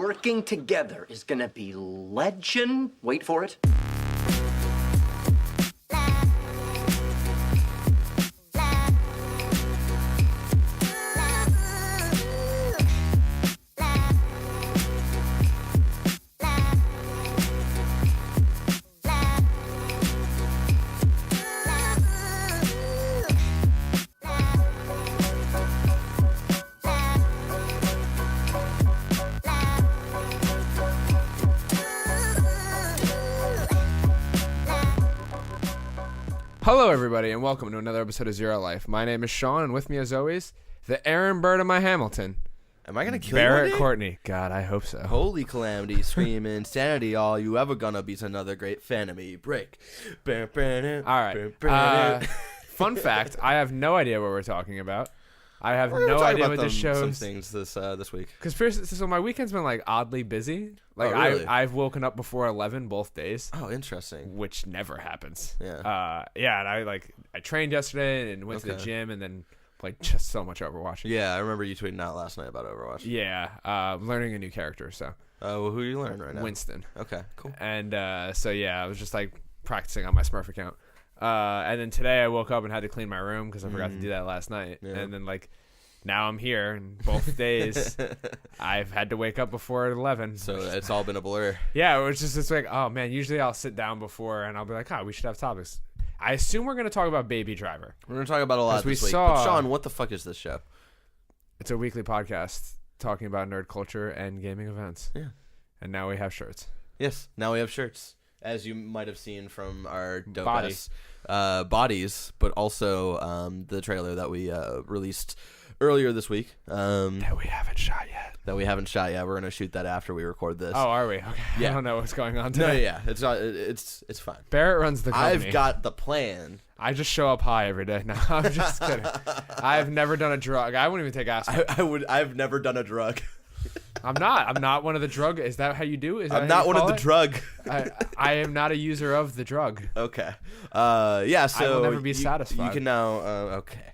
working together is gonna be legend. Wait for it. Hello, everybody, and welcome to another episode of Zero Life. My name is Sean, and with me, as always, the Aaron Bird of my Hamilton. Am I going to kill Barrett you? Courtney. God, I hope so. Holy calamity, scream insanity, all you ever gonna be's another great fan of me. Break. All right. Fun fact, I have no idea what we're talking about. I have no idea what this show some is. things this week. Because so my weekend's been like oddly busy. Like really? I've woken up before 11 both days. Oh, interesting. Which never happens. Yeah. And I trained yesterday and went to the gym and then played just so much Overwatch. Yeah, I remember you tweeting out last night about Overwatch. Yeah. Learning a new character. So. Well, who are you learning right now? Winston. Okay, cool. And I was just like practicing on my Smurf account. And then today I woke up and had to clean my room because I forgot to do that last night. Yeah. And then now I'm here, and both days I've had to wake up before 11. So it's all been a blur. Yeah, it's like, oh man, usually I'll sit down before and I'll be like, we should have topics. I assume we're going to talk about Baby Driver. We're going to talk about a lot this week. But Sean, what the fuck is this show? It's a weekly podcast talking about nerd culture and gaming events. Yeah. And now we have shirts. Yes, now we have shirts. As you might have seen from our dope-ass bodies, but also the trailer that we released earlier this week. That we haven't shot yet. We're going to shoot that after we record this. Oh, are we? Okay. Yeah. I don't know what's going on today. No, yeah. It's fine. Barrett runs the company. I've got the plan. I just show up high every day. No, I'm just kidding. I've never done a drug. I wouldn't even take acid. I've never done a drug. I'm not one of the drug. Is that how you do? I'm not one of the drug. I am not a user of the drug. Okay. Yeah. So I will never be satisfied. You can now. Okay.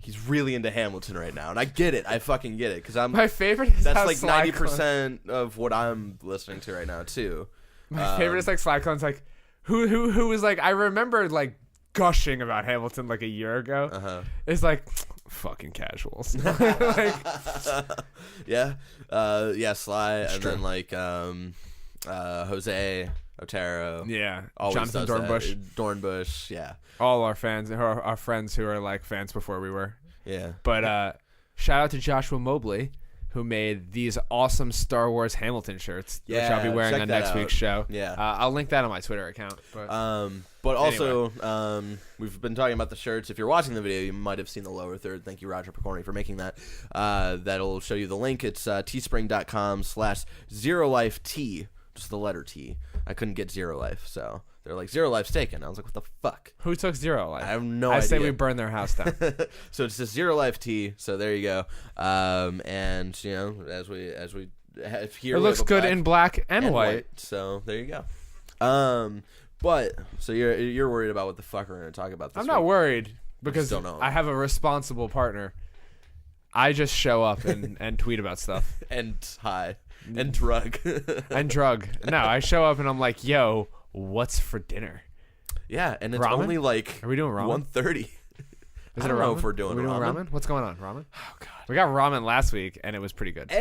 He's really into Hamilton right now, and I get it. I fucking get it because I'm. My favorite is that's like 90% of what I'm listening to right now too. My favorite is like Slyclone's like, who was like, I remember like gushing about Hamilton like a year ago. It's like. Fucking casuals. Yeah. Sly, and then like Jose Otero. Yeah. Jonathan Dornbush. Dornbush, yeah. All our fans, our friends who are like fans before we were. Yeah. But shout out to Joshua Mobley, who made these awesome Star Wars Hamilton shirts, which I'll be wearing on next week's show. Yeah. I'll link that on my Twitter account. But also, we've been talking about the shirts. If you're watching the video, you might have seen the lower third. Thank you, Roger Picorni, for making that. That'll show you the link. It's teespring.com/ZeroLifeT, just the letter T. I couldn't get Zero Life, so they're like, Zero Life's taken. I was like, what the fuck? Who took Zero Life? I have no idea. I say we burn their house down. So it's just Zero Life T. So there you go. And you know, as we have here, it looks good in black and white. So there you go. But so you're worried about what the fuck we're gonna talk about this I'm not worried because I have a responsible partner. I just show up and tweet about stuff. And hi. And drug. And drug. No, I show up and I'm like, yo, what's for dinner? Yeah, and it's ramen? only like Are we doing ramen? 1:30. I don't know if we're doing ramen. What's going on? Ramen? Oh god. We got ramen last week and it was pretty good.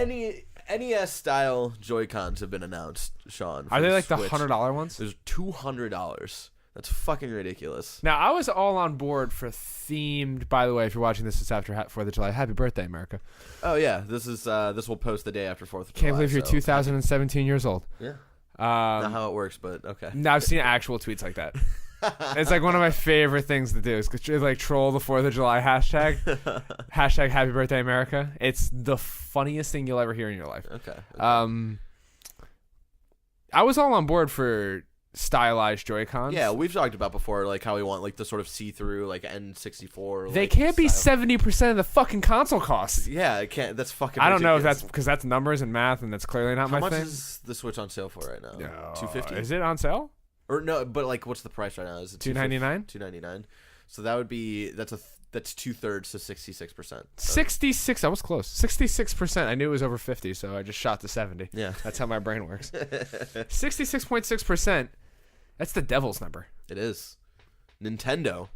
NES style Joy-Cons have been announced, Sean. Are they like Switch. the $100 ones? There's $200. That's fucking ridiculous. Now, I was all on board for themed. By the way, if you're watching this, it's after 4th of July. Happy birthday, America. Oh yeah, this will post the day after 4th of July. Can't believe you're 2017 years old. Yeah. Not how it works, but okay. No, I've seen actual tweets like that. It's like one of my favorite things to do is like troll the 4th of July hashtag. Hashtag Happy Birthday America. It's the funniest thing you'll ever hear in your life. Okay. I was all on board for stylized Joy-Cons. Yeah, we've talked about before, like how we want like the sort of see-through like N64. They like, can't be style. 70% of the fucking console cost. Yeah, it can't. That's fucking. I don't know if ridiculous. that's because that's numbers and math, and that's clearly not my thing. How much is the Switch on sale for right now? $250. Is it on sale? Or no, but like, what's the price right now? Is it $299? $299. So that would be that's a That's 2/3 to 66%. 66. I was close. 66%. I knew it was over 50, so I just shot to 70. Yeah. That's how my brain works. 66.6%. That's the devil's number. It is. Nintendo.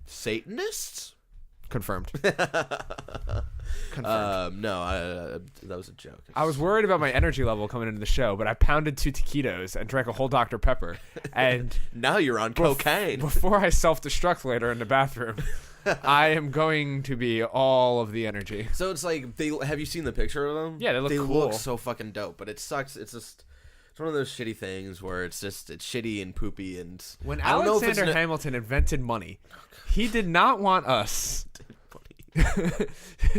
Satanists? Confirmed. No, that was a joke. I was worried about my energy level coming into the show, but I pounded 2 taquitos and drank a whole Dr. Pepper. And now you're on cocaine. Before I self-destruct later in the bathroom, I am going to be all of the energy. So it's like, have you seen the picture of them? Yeah, they look cool. They look so fucking dope, but it sucks. It's one of those shitty things where it's shitty and poopy. And when Alexander Hamilton invented money, he did not want us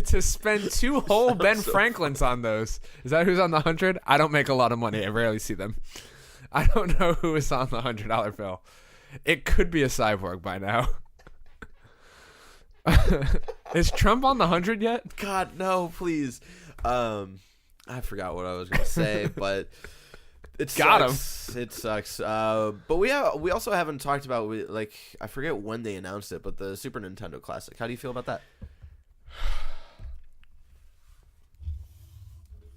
to spend 2 whole Ben Franklins on those. Is that who's on the 100? I don't make a lot of money. I rarely see them. I don't know who is on the $100 bill. It could be a cyborg by now. Is Trump on the 100 yet? God, no, please. I forgot what I was gonna say, but it sucks. It sucks. But we also haven't talked about I forget when they announced it, but the Super Nintendo Classic. How do you feel about that?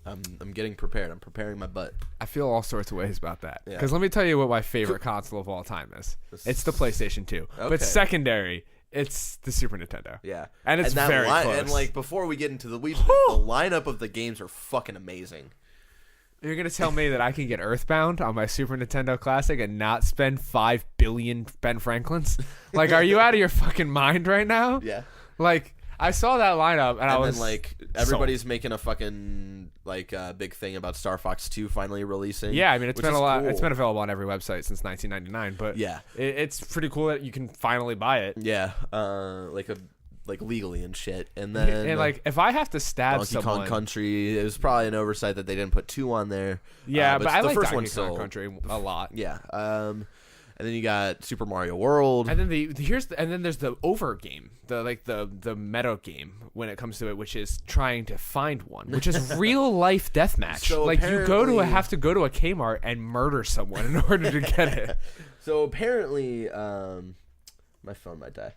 I'm getting prepared. I'm preparing my butt. I feel all sorts of ways about that. Yeah. Because let me tell you what my favorite console of all time is. It's the PlayStation 2. Okay. But secondary, it's the Super Nintendo. Yeah. And it's very close. And before we get into the lineup of the games are fucking amazing. You're going to tell me that I can get Earthbound on my Super Nintendo Classic and not spend 5 billion Ben Franklins? Are you out of your fucking mind right now? Yeah. I saw that lineup and I was everybody's making a fucking big thing about Star Fox 2 finally releasing. Yeah, I mean it's been a lot. Cool. It's been available on every website since 1999, but yeah, it's pretty cool that you can finally buy it. Yeah, legally and shit. And then and if I have to stab Donkey someone, Kong Country, it was probably an oversight that they didn't put 2 on there. Yeah, but I like first Donkey Kong Country a lot. Yeah. And then you got Super Mario World. And then there's the over game, the meta game when it comes to it, which is trying to find one, which is real life deathmatch. So you have to go to a Kmart and murder someone in order to get it. So apparently, my phone might die.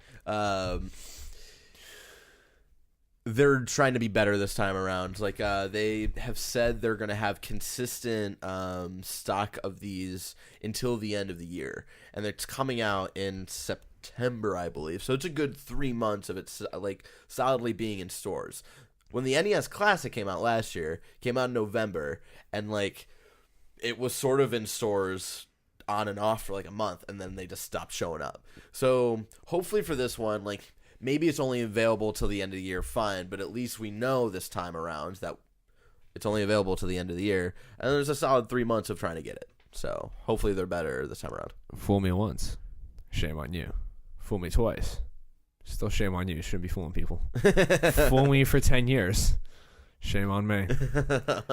They're trying to be better this time around. They have said they're going to have consistent stock of these until the end of the year. And it's coming out in September, I believe. So it's a good 3 months of it solidly being in stores. When the NES Classic came out last year, came out in November, and it was sort of in stores on and off for a month, and then they just stopped showing up. So hopefully for this one, maybe it's only available till the end of the year, fine, but at least we know this time around that it's only available till the end of the year, and there's a solid 3 months of trying to get it. So hopefully they're better this time around. Fool me once, shame on you. Fool me twice, still shame on you. You shouldn't be fooling people. Fool me for 10 years, shame on me.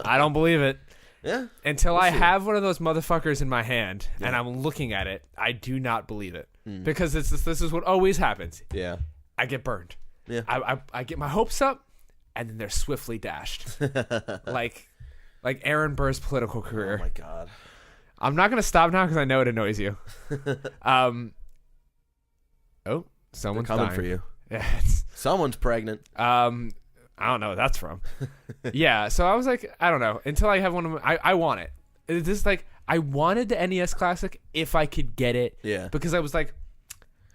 I don't believe it. Yeah. Until I have one of those motherfuckers in my hand and I'm looking at it, I do not believe it. Because this is what always happens. Yeah. I get burned. Yeah. I get my hopes up, and then they're swiftly dashed. like Aaron Burr's political career. Oh my god. I'm not gonna stop now because I know it annoys you. Someone's coming dying for you. Yeah, someone's pregnant. I don't know where that's from. Yeah, so I was I don't know. Until I have one of them, I want it. It's just I wanted the NES Classic if I could get it. Yeah. Because I was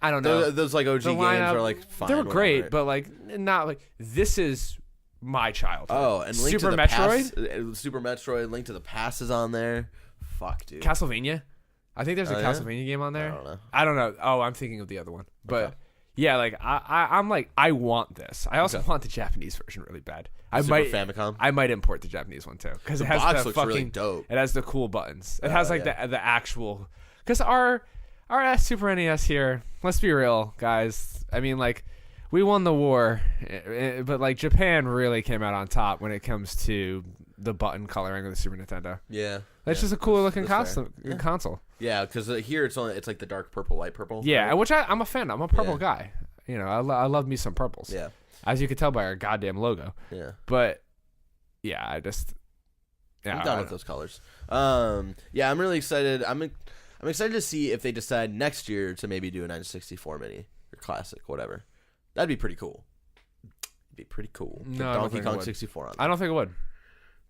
I don't know. Those OG games are fine. They were great, whatever. but not this is my childhood. Oh, and Link Super to the Metroid? Past, Super Metroid, Link to the Past is on there. Fuck, dude. Castlevania? I think there's a Castlevania game on there. I don't know. Oh, I'm thinking of the other one. But okay. Yeah, I'm I want this. I also want the Japanese version really bad. Famicom? I might import the Japanese one too because it has box the looks really dope. It has the cool buttons. It has the actual because our Super NES here. Let's be real, guys. I mean, we won the war, but Japan really came out on top when it comes to the button coloring of the Super Nintendo. Yeah, it's just a cooler looking console. Yeah, because here it's the dark purple, light purple. Yeah, right? which I'm a fan of. I'm a purple guy. I love me some purples. Yeah, as you can tell by our goddamn logo. Yeah, but yeah, I'm done with those colors. Yeah, I'm really excited. I'm excited to see if they decide next year to maybe do a 964 mini or classic, whatever. That'd be pretty cool. It'd be pretty cool. No, Get I don't Donkey think it Kong would. 64 on. I don't think it would.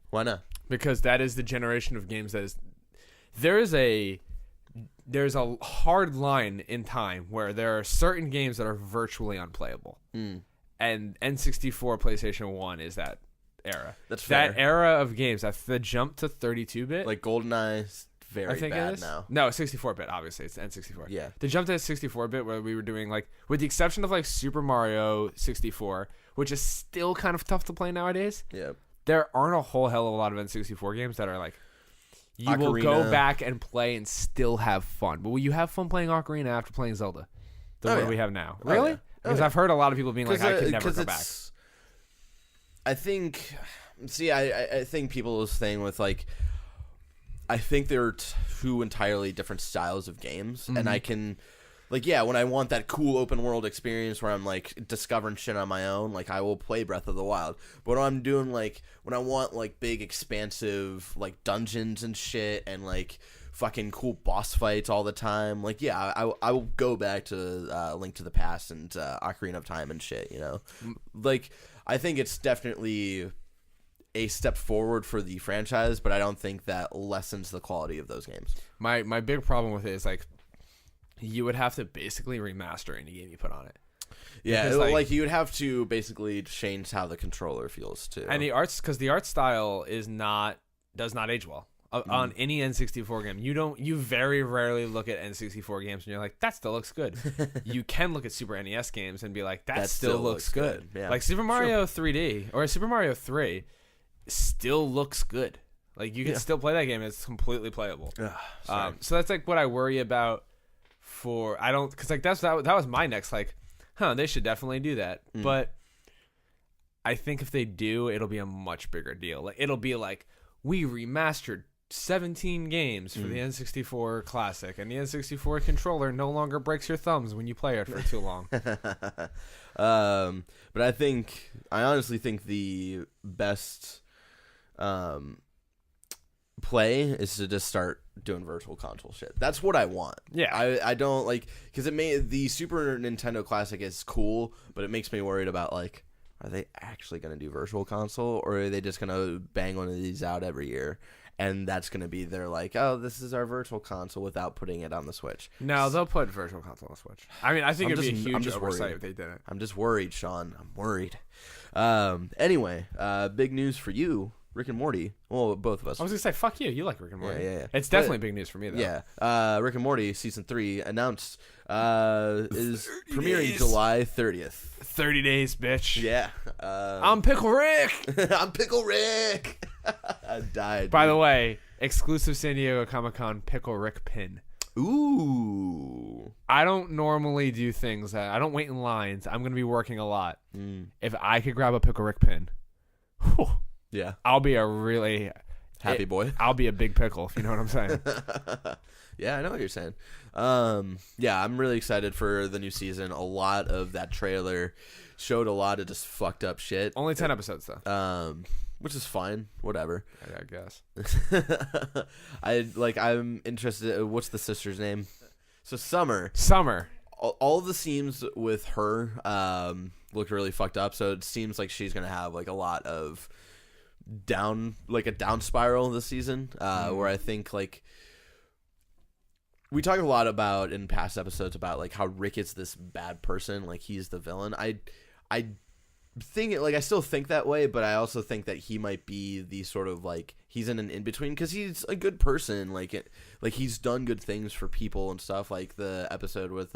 Why not? Because that is the generation of games that is. There's a hard line in time where there are certain games that are virtually unplayable. And N64, PlayStation 1 is that era. That's fair. That era of games, the jump to 32-bit. Like GoldenEye's very I think bad it is. now. No, 64-bit, obviously. It's N64. Yeah. The jump to 64-bit where we were doing, like, with the exception of, like, Super Mario 64, which is still kind of tough to play nowadays. Yeah. There aren't a whole hell of a lot of N64 games that are, like, you will Ocarina. go back and play and still have fun. But will you have fun playing Ocarina after playing Zelda? The one we have now. Oh, Really? yeah. Because I've heard a lot of people being like, I could never go back. I think, I think people's thing with, like, I think they're two entirely different styles of games. And I can, like, yeah, when I want that cool open world experience where I'm, like, discovering shit on my own, like, I will play Breath of the Wild. But when I'm doing, like, when I want, like, big, expansive, like, dungeons and shit and, like, fucking cool boss fights all the time, like, yeah, I will go back to Link to the Past and Ocarina of Time and shit, you know? Like, I think it's definitely a step forward for the franchise, but I don't think that lessens the quality of those games. My big problem with it is, like, you would have to basically remaster any game you put on it. Yeah, Because, like you would have to basically change how the controller feels too. And the art style does not age well. On any N64 game, you very rarely look at N64 games and you're like, that still looks good. You can look at Super NES games and be like, that still looks good. Yeah. Like Super Mario 3D or Super Mario 3 still looks good. Like you can still play that game; it's completely playable. So that's like what I worry about. Because like that was my next like, they should definitely do that. But I think if they do, it'll be a much bigger deal. Like it'll be like we remastered 17 games for the N64 Classic, and the N64 controller no longer breaks your thumbs when you play it for too long. But I honestly think the best play is to just start doing virtual console shit. That's what I want. Yeah. I don't like, because the Super Nintendo Classic is cool, but it makes me worried about, like, are they actually going to do virtual console, or are they just going to bang one of these out every year? And that's going to be their, like, oh, this is our virtual console without putting it on the Switch. No, they'll put virtual console on the Switch. I mean, I think it'd be a huge oversight worried. if they did it. I'm just worried, Sean. I'm worried. Anyway, big news for you, Rick and Morty. Well, both of us. I was going to say, fuck you. You like Rick and Morty. Yeah. It's definitely big news for me, though. Yeah. Rick and Morty Season 3 announced is premiering July 30th. 30 days, bitch. Yeah. I'm Pickle Rick. I'm Pickle Rick. I died. By the way, exclusive San Diego Comic-Con Pickle Rick pin. Ooh. I don't normally do things. I don't wait in lines. I'm going to be working a lot. If I could grab a Pickle Rick pin, whew, yeah, I'll be a really happy boy. I'll be a big pickle, if you know what I'm saying. Yeah, I know what you're saying. Yeah, I'm really excited for the new season. A lot of that trailer showed a lot of just fucked up shit. Only 10 episodes, though. Which is fine. Whatever. I guess. I'm interested. What's the sister's name? So Summer. All the scenes with her looked really fucked up. So it seems like she's gonna have like a lot of a down spiral this season. Where I think like we talk a lot about in past episodes about like how Rick is this bad person, like he's the villain. I think like I still think that way, but I also think that he might be the sort of like he's in an in between because he's a good person, like he's done good things for people and stuff. Like the episode with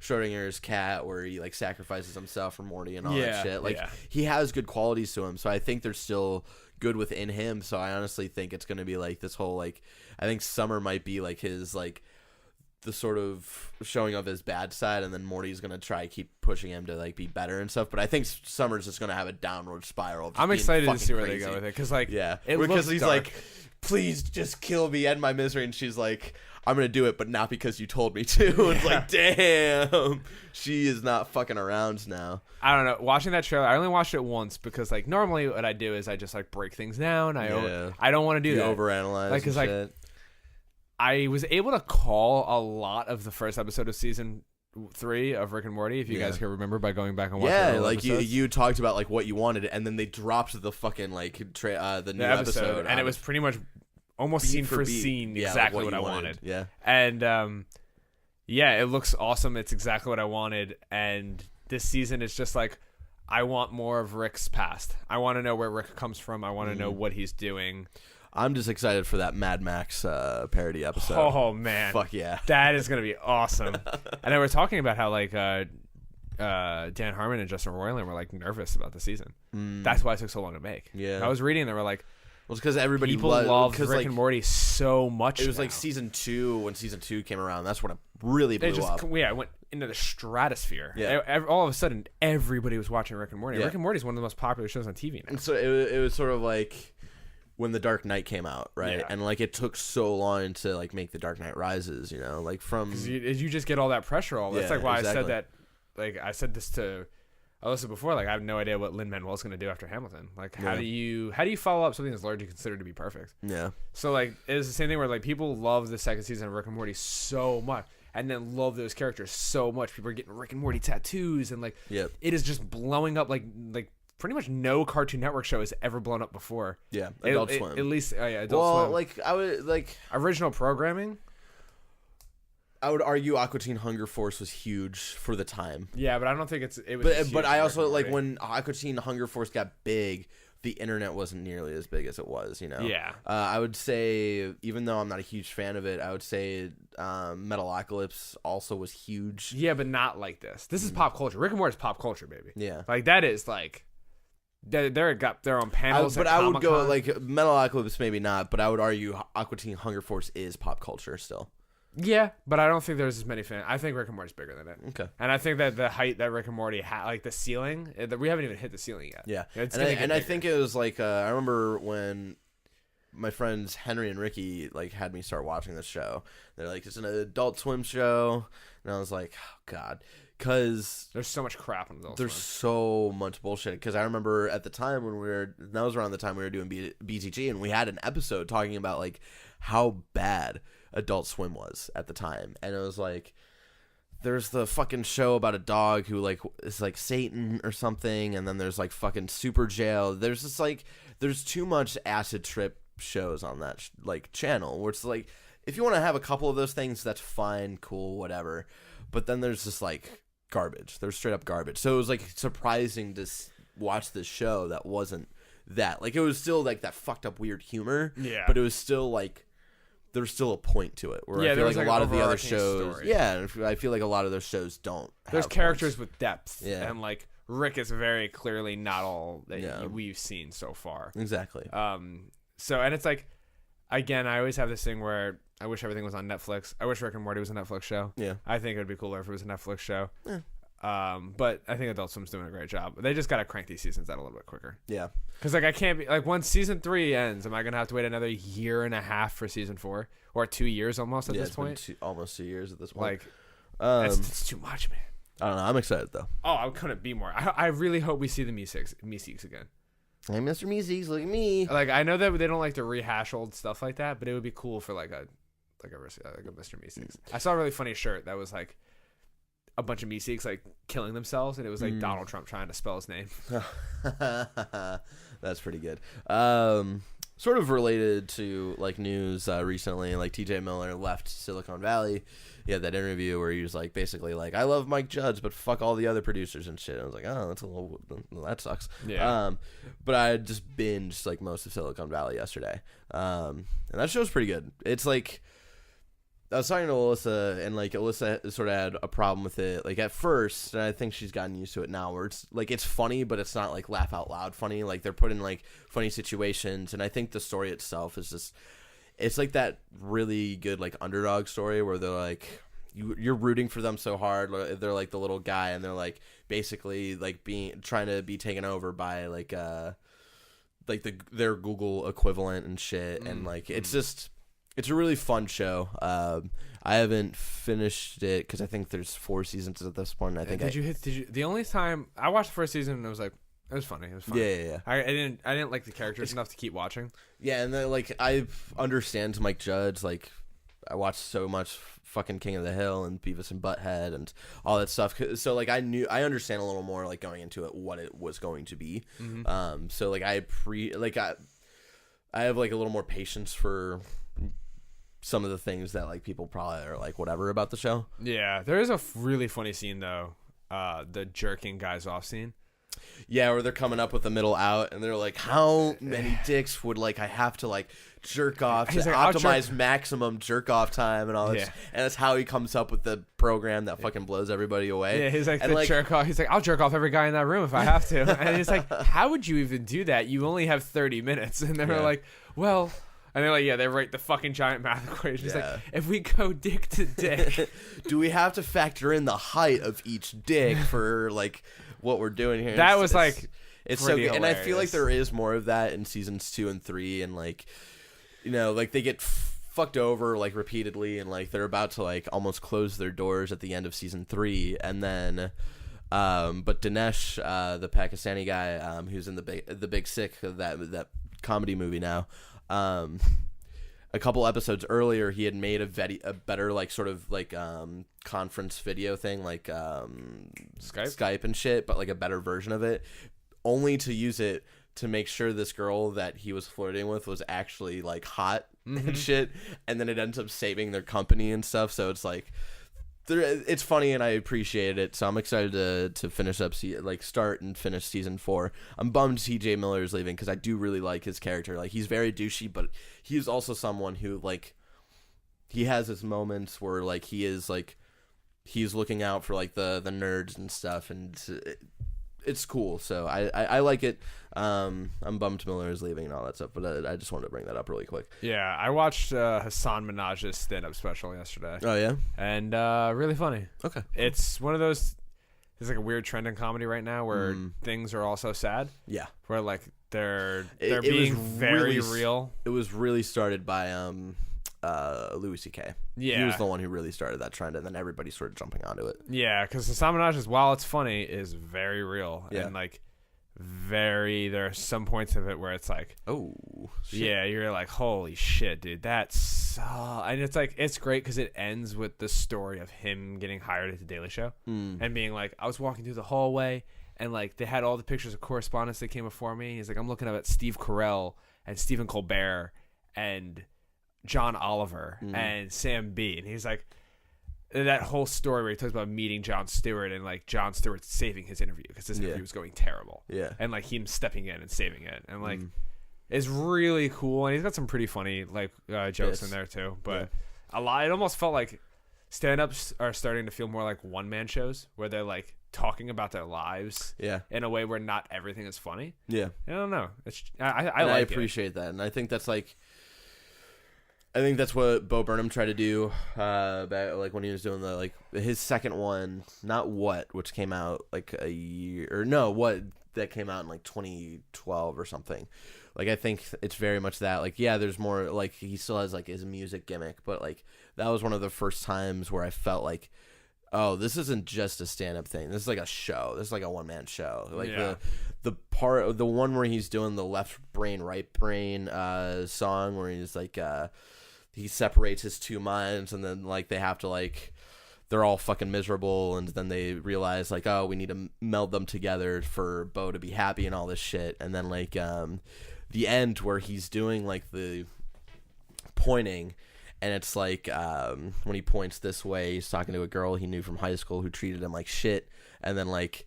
Schrodinger's cat where he like sacrifices himself for Morty and all that shit. Like he has good qualities to him, so I think there's still good within him. So I honestly think it's gonna be like this whole like I think Summer might be like his like the sort of showing of his bad side, and then Morty's gonna try keep pushing him to like be better and stuff. But I think Summer's just gonna have a downward spiral. I'm excited to see where crazy. they go with it because like because he's dark. like, please just kill me, end my misery, and she's like, I'm gonna do it, but not because you told me to. It's like, damn, she is not fucking around now. I don't know. Watching that trailer, I only watched it once because like normally what I do is I just like break things down. I don't want to do that. Overanalyze, like I was able to call a lot of the first episode of season 3 of Rick and Morty, if you guys can remember, by going back and watching like you talked about like what you wanted, and then they dropped the fucking like the new episode, and it was pretty much almost scene for scene exactly what I wanted. Yeah, and it looks awesome. It's exactly what I wanted, and this season it's just like I want more of Rick's past. I want to know where Rick comes from. I want to know what he's doing. I'm just excited for that Mad Max parody episode. Oh man, fuck yeah, that is gonna be awesome. And they were talking about how like Dan Harmon and Justin Roiland were like nervous about the season. That's why it took so long to make. Yeah, I was reading, they were like, well, it's because everybody people loved Rick like, and Morty so much. It was like season 2 when season 2 came around. That's when it really blew up. Yeah, it went into the stratosphere. Yeah, all of a sudden everybody was watching Rick and Morty. Yeah. Rick and Morty is one of the most popular shows on TV now. And so it was sort of like when The Dark Knight came out, right? Yeah. And like it took so long to like make The Dark Knight Rises, like from you just get all that pressure. That's like why exactly. I said that. Like I said this to Alyssa before. Like I have no idea what Lin-Manuel's going to do after Hamilton. Like how do you follow up something that's largely considered to be perfect? Yeah. So like it's the same thing where like people love the second season of Rick and Morty so much, and then love those characters so much. People are getting Rick and Morty tattoos, and like it is just blowing up. Like pretty much no Cartoon Network show has ever blown up before. Yeah, Adult Swim. At least, Adult Swim. Like I would like original programming. I would argue Aqua Teen Hunger Force was huge for the time. Yeah, but I don't think it was. But I also like when Aqua Teen Hunger Force got big, the internet wasn't nearly as big as it was. Yeah. I would say, even though I'm not a huge fan of it, I would say Metalocalypse also was huge. Yeah, but not like this. This is pop culture. Rick and Morty is pop culture, baby. Yeah. Like that is like. They're got their own panels. But I would go like Metalocalypse, maybe not. But I would argue Aqua Teen Hunger Force is pop culture still. Yeah, but I don't think there's as many fans. I think Rick and Morty's bigger than it. Okay. And I think that the height that Rick and Morty had, like the ceiling, we haven't even hit the ceiling yet. Yeah. And I think it was like I remember when my friends Henry and Ricky like had me start watching this show. They're like, it's an Adult Swim show, and I was like, oh god. Because there's so much crap on Adult Swim. There's so much bullshit. Because I remember at the time that was around the time we were doing BTG, and we had an episode talking about like how bad Adult Swim was at the time. And it was like, there's the fucking show about a dog who like is like Satan or something, and then there's like fucking Super Jail. There's just like, there's too much acid trip shows on that like channel where it's like, if you want to have a couple of those things, that's fine, cool, whatever. But then there's just like garbage. There's straight up garbage. So it was like surprising to watch this show that wasn't that. Like it was still like that fucked up weird humor. Yeah. But it was still like there's still a point to it. Where I feel like a lot of the other shows. Story. Yeah, I feel like a lot of those shows don't. There's characters with depth. Yeah. And like Rick is very clearly not all that we've seen so far. Exactly. So and it's like, again, I always have this thing where I wish everything was on Netflix. I wish Rick and Morty was a Netflix show. Yeah. I think it would be cooler if it was a Netflix show. Yeah. But I think Adult Swim's doing a great job. They just got to crank these seasons out a little bit quicker. Yeah. Because like I can't be like once season 3 ends, am I gonna have to wait another year and a half for season 4 or 2 years almost at this point? Almost 2 years at this point. Like, it's too much, man. I don't know. I'm excited though. Oh, I couldn't be more. I really hope we see the Meeseeks again. Hey, Mr. Meeseeks, look at me. Like I know that they don't like to rehash old stuff like that, but it would be cool for like a Mr. Meeseeks. I saw a really funny shirt that was like a bunch of Meeseeks like killing themselves, and it was like Donald Trump trying to spell his name. That's pretty good. Sort of related to like news recently, like TJ Miller left Silicon Valley. He had that interview where he was like basically like, I love Mike Judge, but fuck all the other producers and shit. I was like, oh, that's that sucks. Yeah. But I had just binged like most of Silicon Valley yesterday. And that show's pretty good. It's like, I was talking to Alyssa, and like Alyssa sort of had a problem with it like at first, and I think she's gotten used to it now, where it's like it's funny, but it's not like laugh out loud funny. Like they're put in like funny situations, and I think the story itself is just, it's like that really good like underdog story where they're like you're rooting for them so hard. They're like the little guy, and they're like basically like trying to be taken over by like their Google equivalent and shit, and like it's just. It's a really fun show. I haven't finished it because I think there's 4 seasons at this point. I think. Did you? The only time I watched the first season, and it was like, it was funny. It was fun. Yeah. I didn't like the characters enough to keep watching. Yeah, and then like I understand Mike Judge. Like I watched so much fucking King of the Hill and Beavis and Butthead and all that stuff. So like I understand a little more like going into it what it was going to be. So like I have like a little more patience for some of the things that like people probably are like whatever about the show. Yeah, there is a really funny scene though, the jerking guys off scene. Yeah, where they're coming up with the middle out, and they're like, "How many dicks would like I have to like jerk off to optimize maximum jerk off time and all this?" Yeah. And that's how he comes up with the program that fucking blows everybody away. Yeah, he's like and the jerk off. He's like, "I'll jerk off every guy in that room if I have to." And he's like, "How would you even do that? You only have 30 minutes." And they're like, "Well." And they're like, yeah, they write the fucking giant math equation. It's like, if we go dick to dick. Do we have to factor in the height of each dick for, like, what we're doing here? That was, like, it's so good. And I feel like there is more of that in seasons 2 and 3. And, like, you know, like, they get fucked over, like, repeatedly. And, like, they're about to, like, almost close their doors at the end of season 3. And then... but Dinesh, the Pakistani guy who's in the Big Sick, that comedy movie now... a couple episodes earlier, he had made a better like sort of like conference video thing, like Skype and shit, but like a better version of it, only to use it to make sure this girl that he was flirting with was actually like hot and shit, and then it ends up saving their company and stuff. So it's like it's funny and I appreciate it. So I'm excited to finish up, start and finish season 4. I'm bummed TJ Miller is leaving because I do really like his character. Like he's very douchey, but he's also someone who like he has his moments where like he is like he's looking out for like the nerds and stuff, and it's cool. So I like it. I'm bummed Miller is leaving and all that stuff, but I just wanted to bring that up really quick. Yeah, I watched Hassan Minaj's stand-up special yesterday. Oh yeah, and really funny. Okay, it's one of those. There's like a weird trend in comedy right now where things are also sad. Yeah, where like they're being very real. It was really started by Louis C.K. Yeah, he was the one who really started that trend, and then everybody started jumping onto it. Yeah, because Hassan Minaj, while it's funny, is very real. Yeah. And like there are some points of it where it's like, oh shit. Yeah, you're like, holy shit, dude, that's and it's like it's great because it ends with the story of him getting hired at the Daily Show and being like, I was walking through the hallway and like they had all the pictures of correspondence that came before me. He's like, I'm looking up at Steve Carell and Stephen Colbert and John Oliver and Sam B, and he's like, that whole story where he talks about meeting Jon Stewart and like Jon Stewart saving his interview because his interview was going terrible, and like him stepping in and saving it, and like it's really cool, and he's got some pretty funny like jokes in there too. But a lot, it almost felt like stand-ups are starting to feel more like one-man shows where they're like talking about their lives in a way where not everything is funny. I don't know, it's I appreciate that, and I think that's like I think that's what Bo Burnham tried to do back, like when he was doing the like his second one, not What, which came out like a year, or no, What, that came out in like 2012 or something. Like I think it's very much that, like, yeah, there's more, like he still has like his music gimmick, but like that was one of the first times where I felt like, oh, this isn't just a stand-up thing. This is like a show. This is like a one-man show. Like the one where he's doing the left brain, right brain song where he's like he separates his two minds, and then like they have to like they're all fucking miserable, and then they realize like, oh, we need to meld them together for Bo to be happy and all this shit. And then like the end where he's doing like the pointing, and it's like when he points this way, he's talking to a girl he knew from high school who treated him like shit, and then like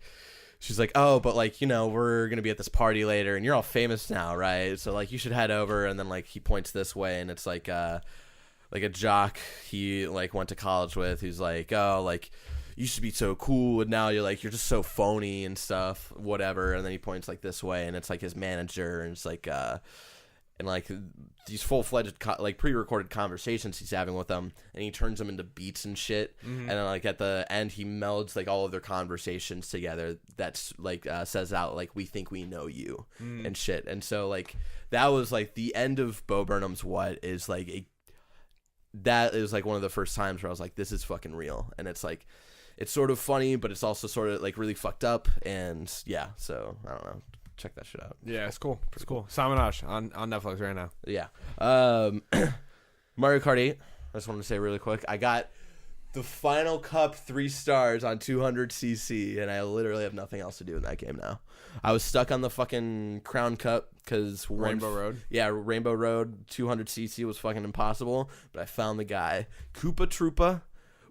she's like, oh, but like, you know, we're gonna be at this party later and you're all famous now, right? So like you should head over. And then like he points this way, and it's like a jock he like went to college with who's like, oh, like you used to be so cool and now you're just so phony and stuff, whatever. And then he points like this way, and it's like his manager, and it's like and like these full-fledged like pre-recorded conversations he's having with them, and he turns them into beats and shit. And then like at the end he melds like all of their conversations together. That's like says out like, we think we know you and shit. And so like that was like the end of Bo Burnham's What is like that is like one of the first times where I was like, this is fucking real. And it's like, it's sort of funny, but it's also sort of like really fucked up. And yeah, so I don't know, check that shit out. Yeah, it's cool. It's cool. Samanaj on Netflix right now. Yeah. Mario Kart 8 I just wanted to say really quick. I got the final cup 3 stars on 200cc, and I literally have nothing else to do in that game now. I was stuck on the fucking Crown Cup because Rainbow Road. Yeah, Rainbow Road 200cc was fucking impossible. But I found the guy Koopa Troopa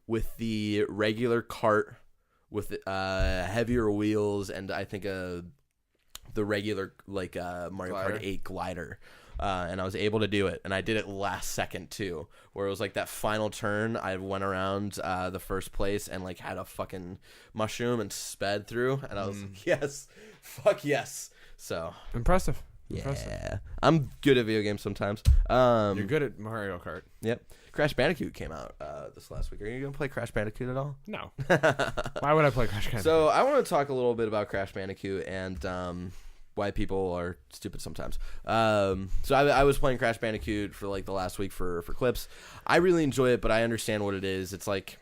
with the regular cart with heavier wheels, and I think the regular Mario Glider. Kart 8 glider. And I was able to do it, and I did it last second too, where it was like that final turn. I went around the first place and like had a fucking mushroom and sped through, and I was like, yes, fuck yes. So Impressive. yeah, I'm good at video games sometimes. You're good at Mario Kart. Yep. Crash Bandicoot came out this last week. Are you gonna play Crash Bandicoot at all? No. Why would I play Crash Bandicoot? So I want to talk a little bit about Crash Bandicoot and why people are stupid sometimes. So I was playing Crash Bandicoot for like the last week for clips. I really enjoy it, but I understand what it is. It's like,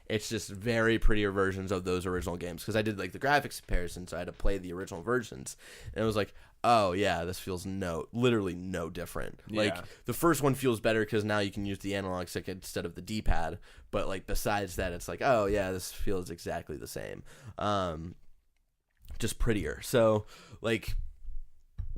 it's just very prettier versions of those original games, because I did like the graphics comparison, so I had to play the original versions, and it was like, oh yeah, this feels literally no different. Yeah. Like the first one feels better because now you can use the analog stick instead of the D-pad, but like besides that, it's like, oh yeah, this feels exactly the same. Just prettier. So like,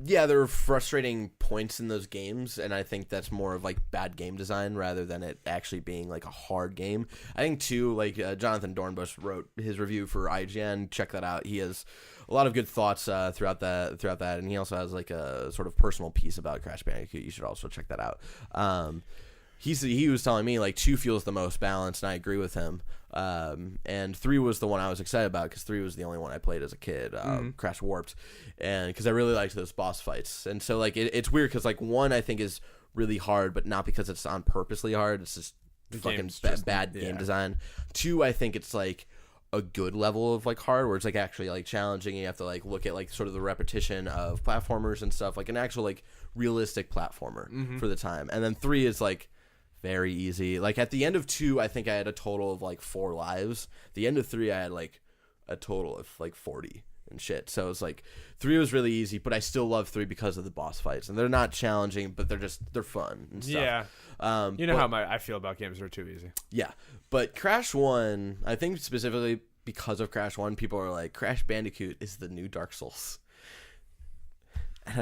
yeah, there are frustrating points in those games, and I think that's more of like bad game design rather than it actually being like a hard game. I think too, like Jonathan Dornbush wrote his review for IGN. Check that out. He has a lot of good thoughts throughout that, and he also has like a sort of personal piece about Crash Bandicoot. You should also check that out. He was telling me like 2 feels the most balanced, and I agree with him. And 3 was the one I was excited about because 3 was the only one I played as a kid, Crash Warped, and because I really liked those boss fights. And so like it's weird because like 1 I think is really hard, but not because it's on purposely hard. It's just fucking bad game design. 2 I think it's like a good level of like hard, where it's like actually like challenging. You have to like look at like sort of the repetition of platformers and stuff, like an actual like realistic platformer for the time. And then 3 is like very easy. Like at the end of 2, I think I had a total of like 4 lives. The end of 3, I had like a total of like 40 and shit. So it's like 3 was really easy, but I still love 3 because of the boss fights, and they're not challenging, but they're fun and stuff. Yeah. You know how I feel about games that are too easy. Yeah, but Crash 1, I think specifically because of Crash 1, people are like, Crash Bandicoot is the new Dark Souls. And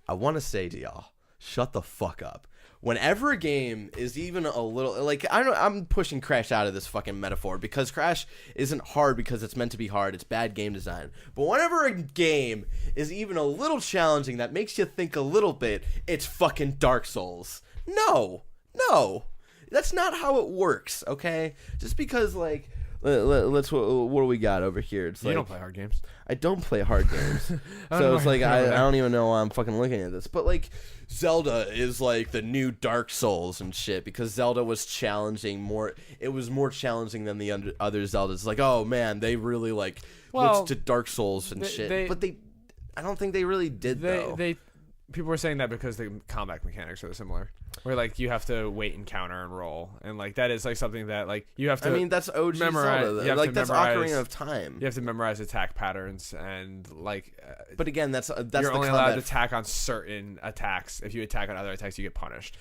I want to say to y'all, shut the fuck up. Whenever a game is even a little, like, I don't know, I'm pushing Crash out of this fucking metaphor because Crash isn't hard because it's meant to be hard. It's bad game design. But whenever a game is even a little challenging that makes you think a little bit, it's fucking Dark Souls. No. That's not how it works, okay? Just because, like, let's what do we got over here? It's like, You don't play hard games. I don't play hard games. So it's like I don't even know why I'm fucking looking at this. But like Zelda is like the new Dark Souls and shit, because Zelda was challenging more. It was more challenging than the other Zeldas. Like, oh man, they really like looked to Dark Souls and shit. But I don't think they really did though. People were saying that because the combat mechanics are similar, where like you have to wait and counter and roll, and like that is like something that like you have to. I mean, that's OG memorize, Zelda. Like that's Ocarina of Time. You have to memorize attack patterns, and like. But again, that's you're only allowed to attack on certain attacks. If you attack on other attacks, you get punished.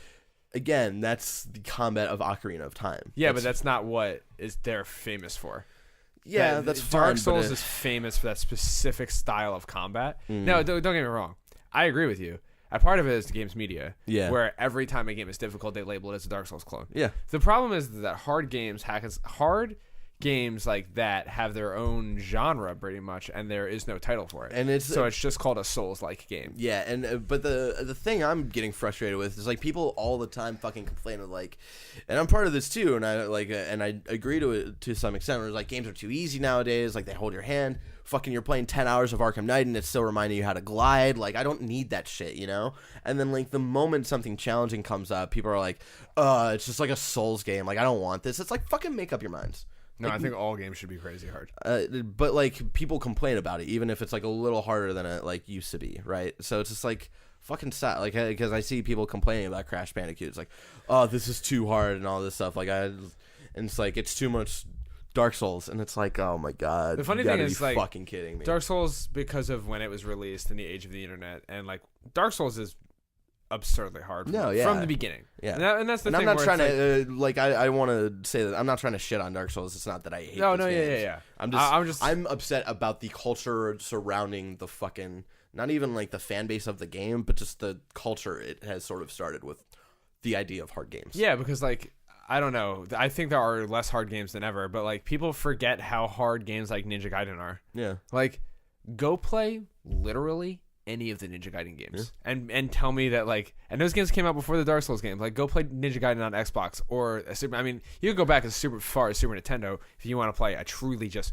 Again, that's the combat of Ocarina of Time. Yeah, but that's not what they're famous for. Yeah, that's fine. Dark Souls is famous for that specific style of combat. No, don't get me wrong. I agree with you. A part of it is the game's media. Yeah. Where every time a game is difficult, they label it as a Dark Souls clone. Yeah. The problem is that hard games like that have their own genre pretty much, and there is no title for it. And it's just called a Souls-like game. Yeah, and but the thing I'm getting frustrated with is like people all the time fucking complain of like, and I'm part of this too, and I like and I agree to it to some extent. Where it's like games are too easy nowadays. Like they hold your hand. Fucking, you're playing 10 hours of Arkham Knight and it's still reminding you how to glide. Like, I don't need that shit, you know? And then, like, the moment something challenging comes up, people are like, it's just like a Souls game. Like, I don't want this. It's like, fucking make up your minds. No, like, I think all games should be crazy hard. But, like, people complain about it, even if it's, like, a little harder than it, like, used to be, right? So it's just, like, fucking sad. Like, because I see people complaining about Crash Bandicoot. It's like, oh, this is too hard and all this stuff. Like, and it's like, it's too much Dark Souls, and it's like, oh my god, the funny thing is, like, fucking kidding me. Dark Souls, because of when it was released in the age of the internet, and like Dark Souls is absurdly hard. No, yeah. From the beginning. Yeah. And that's the and thing. I'm not trying like, to I want to say that I'm not trying to shit on Dark Souls. It's not that I hate. No, these games. Yeah. I'm upset about the culture surrounding the fucking, not even like the fan base of the game, but just the culture it has sort of started with the idea of hard games. Yeah, because like, I don't know. I think there are less hard games than ever, but like people forget how hard games like Ninja Gaiden are. Yeah. Like, go play literally any of the Ninja Gaiden games, and tell me that like, and those games came out before the Dark Souls games. Like, go play Ninja Gaiden on Xbox or a Super. I mean, you can go back as far as Super Nintendo if you want to play a truly just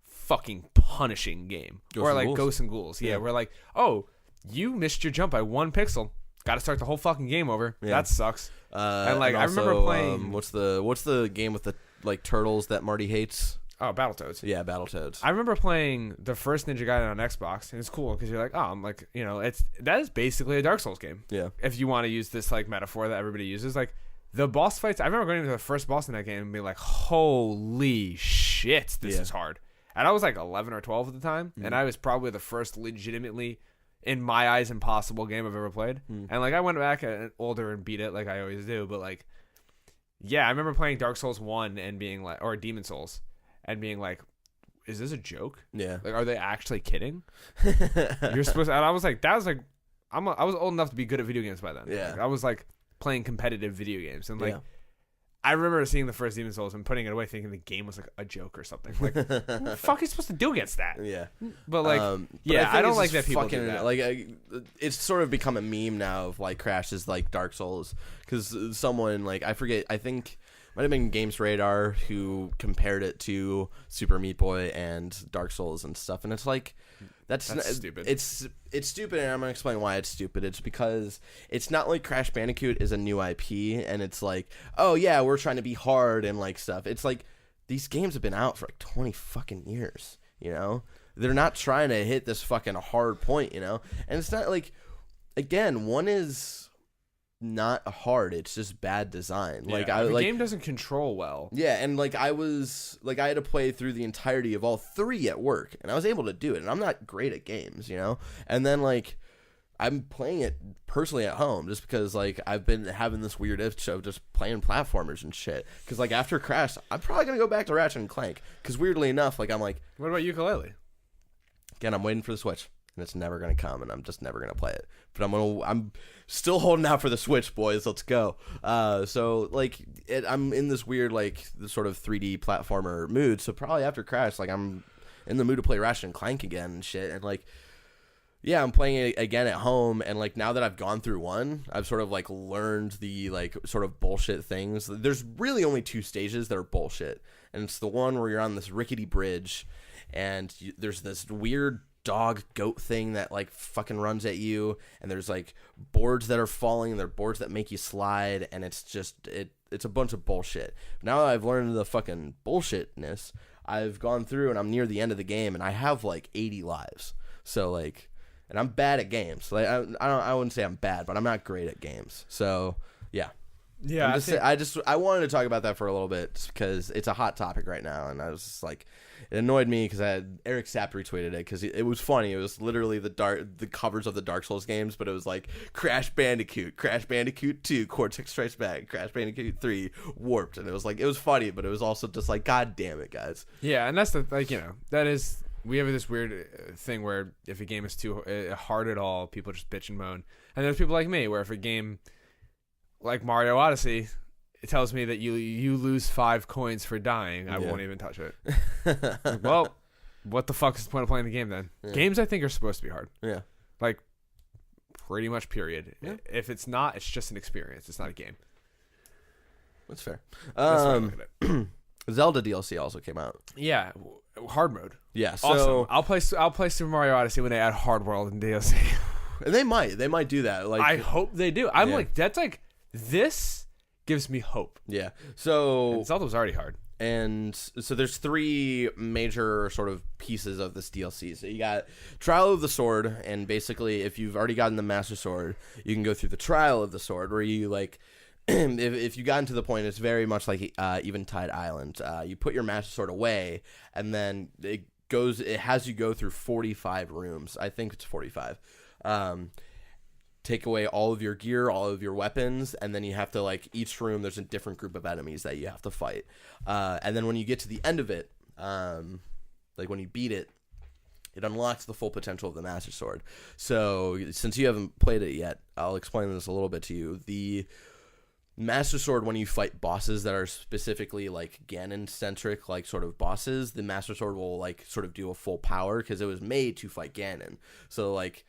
fucking punishing game, or like Ghosts and Ghouls. Yeah, where like, oh, you missed your jump by 1 pixel. Got to start the whole fucking game over. Yeah. That sucks. And like, and also, I remember playing. What's the game with the like turtles that Marty hates? Oh, Battletoads. Yeah, Battletoads. I remember playing the first Ninja Gaiden on Xbox, and it's cool because you're like, oh, I'm like, you know, that is basically a Dark Souls game. Yeah. If you want to use this like metaphor that everybody uses, like the boss fights. I remember going into the first boss in that game and being like, holy shit, this is hard. And I was like 11 or 12 at the time, and I was probably the first legitimately, in my eyes, impossible game I've ever played. And like, I went back older and beat it like I always do, but like, yeah, I remember playing Dark Souls 1 and being like, or Demon Souls, and being like, is this a joke? Yeah. Like, are they actually kidding? You're supposed to, and I was like, that was like, I was old enough to be good at video games by then. Yeah. Like, I was like playing competitive video games, and like, I remember seeing the first Demon Souls and putting it away, thinking the game was like a joke or something. Like, what the fuck are you supposed to do against that? Yeah. But like, I don't like that people fucking, do that. Like, it's sort of become a meme now of like Crash is like Dark Souls, because someone like, I forget, I think might have been Games Radar who compared it to Super Meat Boy and Dark Souls and stuff, and it's like, that's stupid. It's stupid, and I'm gonna explain why it's stupid. It's because it's not like Crash Bandicoot is a new IP, and it's like, oh yeah, we're trying to be hard and like stuff. It's like, these games have been out for like 20 fucking years, you know? They're not trying to hit this fucking hard point, you know? And it's not like, again, one is not hard, it's just bad design. Yeah, like, the game doesn't control well. Yeah, and like, I had to play through the entirety of all 3 at work, and I was able to do it, and I'm not great at games, you know? And then like, I'm playing it personally at home just because like, I've been having this weird itch of just playing platformers and shit. Because like, after Crash, I'm probably gonna go back to Ratchet and Clank, because weirdly enough, like, I'm like, what about ukulele? Again, I'm waiting for the Switch, and it's never gonna come, and I'm just never gonna play it. But I'm still holding out for the Switch, boys. Let's go. So like, I'm in this weird like, this sort of 3D platformer mood. So probably after Crash, like, I'm in the mood to play Ratchet and Clank again and shit. And like, yeah, I'm playing it again at home, and like, now that I've gone through one, I've sort of like learned the like sort of bullshit things. There's really only 2 stages that are bullshit, and it's the one where you're on this rickety bridge, and there's this weird dog goat thing that like fucking runs at you, and there's like boards that are falling, and there are boards that make you slide, and it's just it's a bunch of bullshit. Now that I've learned the fucking bullshitness, I've gone through and I'm near the end of the game, and I have like 80 lives. So like, and I'm bad at games. Like, I wouldn't say I'm bad, but I'm not great at games. So yeah. Yeah, I wanted to talk about that for a little bit just because it's a hot topic right now, and I was just like, it annoyed me because Eric Sapp retweeted it because it was funny. It was literally the covers of the Dark Souls games, but it was like Crash Bandicoot, Crash Bandicoot 2, Cortex Strikes Back, Crash Bandicoot 3, Warped, and it was like, it was funny, but it was also just like, God damn it, guys. Yeah, and that's the like, you know, that is, we have this weird thing where if a game is too hard at all, people just bitch and moan, and there's people like me where if a game like Mario Odyssey, it tells me that you lose 5 coins for dying, I won't even touch it. Well, what the fuck is the point of playing the game then? Yeah. Games, I think, are supposed to be hard. Yeah. Like, pretty much, period. Yeah. If it's not, it's just an experience. It's not a game. That's fair. That's the way I look at it. Zelda DLC also came out. Yeah. Hard mode. Yeah. So awesome. I'll play Super Mario Odyssey when they add Hard World in DLC. And they might do that. Like, I hope they do. I'm like, that's like, this gives me hope. Yeah. So and Zelda was already hard. And so there's 3 major sort of pieces of this DLC. So you got Trial of the Sword, and basically if you've already gotten the Master Sword, you can go through the Trial of the Sword, where you like, if you gotten to the point, it's very much like Eventide Island. You put your Master Sword away, and then it has you go through 45 rooms. I think it's 45. take away all of your gear, all of your weapons, and then you have to, like, each room there's a different group of enemies that you have to fight. And then when you get to the end of it, like when you beat it, it unlocks the full potential of the Master Sword. So since you haven't played it yet, I'll explain this a little bit to you. The Master Sword, when you fight bosses that are specifically like Ganon-centric, like sort of bosses, the Master Sword will like sort of do a full power because it was made to fight Ganon. So like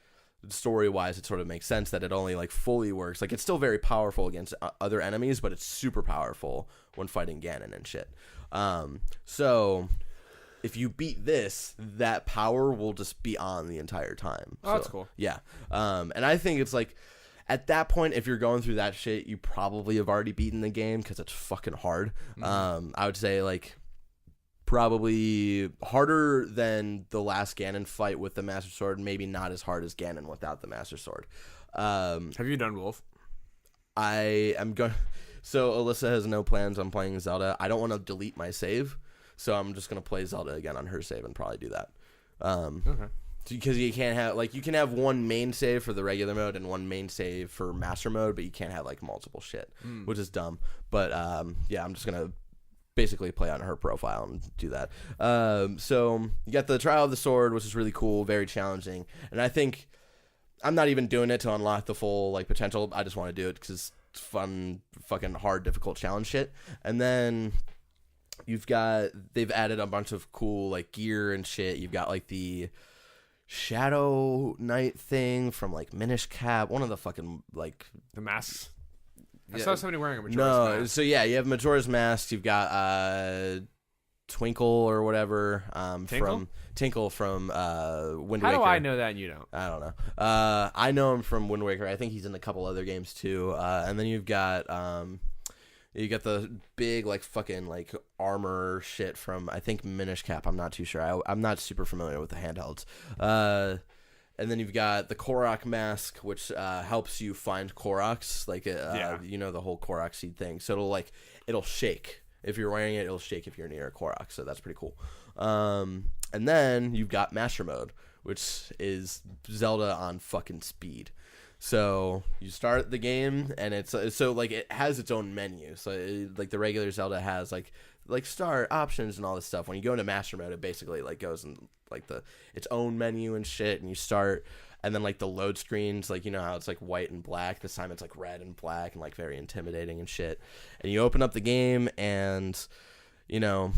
story-wise, it sort of makes sense that it only like fully works. Like it's still very powerful against other enemies, but it's super powerful when fighting Ganon and shit. So if you beat this, that power will just be on the entire time. Oh, that's cool. Yeah. And I think it's like, at that point, if you're going through that shit, you probably have already beaten the game because it's fucking hard. Mm-hmm. I would say, like, probably harder than the last Ganon fight with the Master Sword. Maybe not as hard as Ganon without the Master Sword. Have you done Wolf? I am going... So, Alyssa has no plans on playing Zelda. I don't want to delete my save, so I'm just going to play Zelda again on her save and probably do that. Okay. Because you can't have, like, you can have one main save for the regular mode and one main save for master mode, but you can't have, like, multiple shit, which is dumb. But, yeah, I'm just going to basically play on her profile and do that. So you got the Trial of the Sword, which is really cool, very challenging. And I think I'm not even doing it to unlock the full, like, potential. I just want to do it because it's fun, fucking hard, difficult challenge shit. And then they've added a bunch of cool, like, gear and shit. You've got, like, the Shadow Knight thing from like Minish Cap, one of the fucking like the masks. I yeah. saw somebody wearing a Majora's mask. So yeah, you have Majora's Mask. You've got Twinkle or whatever from Tinkle from Wind Waker. How do I know that and you don't? I don't know. I know him from Wind Waker. I think he's in a couple other games too. And then you've got the big like fucking like armor shit from I think Minish Cap. I'm not too sure. I'm not super familiar with the handhelds. And then you've got the Korok mask, which helps you find Koroks, like you know the whole Korok seed thing. So it'll shake if you're wearing it. It'll shake if you're near a Korok. So that's pretty cool. And then you've got Master Mode, which is Zelda on fucking speed. So you start the game, and it's so like it has its own menu. So like the regular Zelda has like start options and all this stuff. When you go into Master Mode, it basically like goes in like its own menu and shit, and you start, and then like the load screens, like you know how it's like white and black. This time it's like red and black and like very intimidating and shit. And you open up the game, and you know,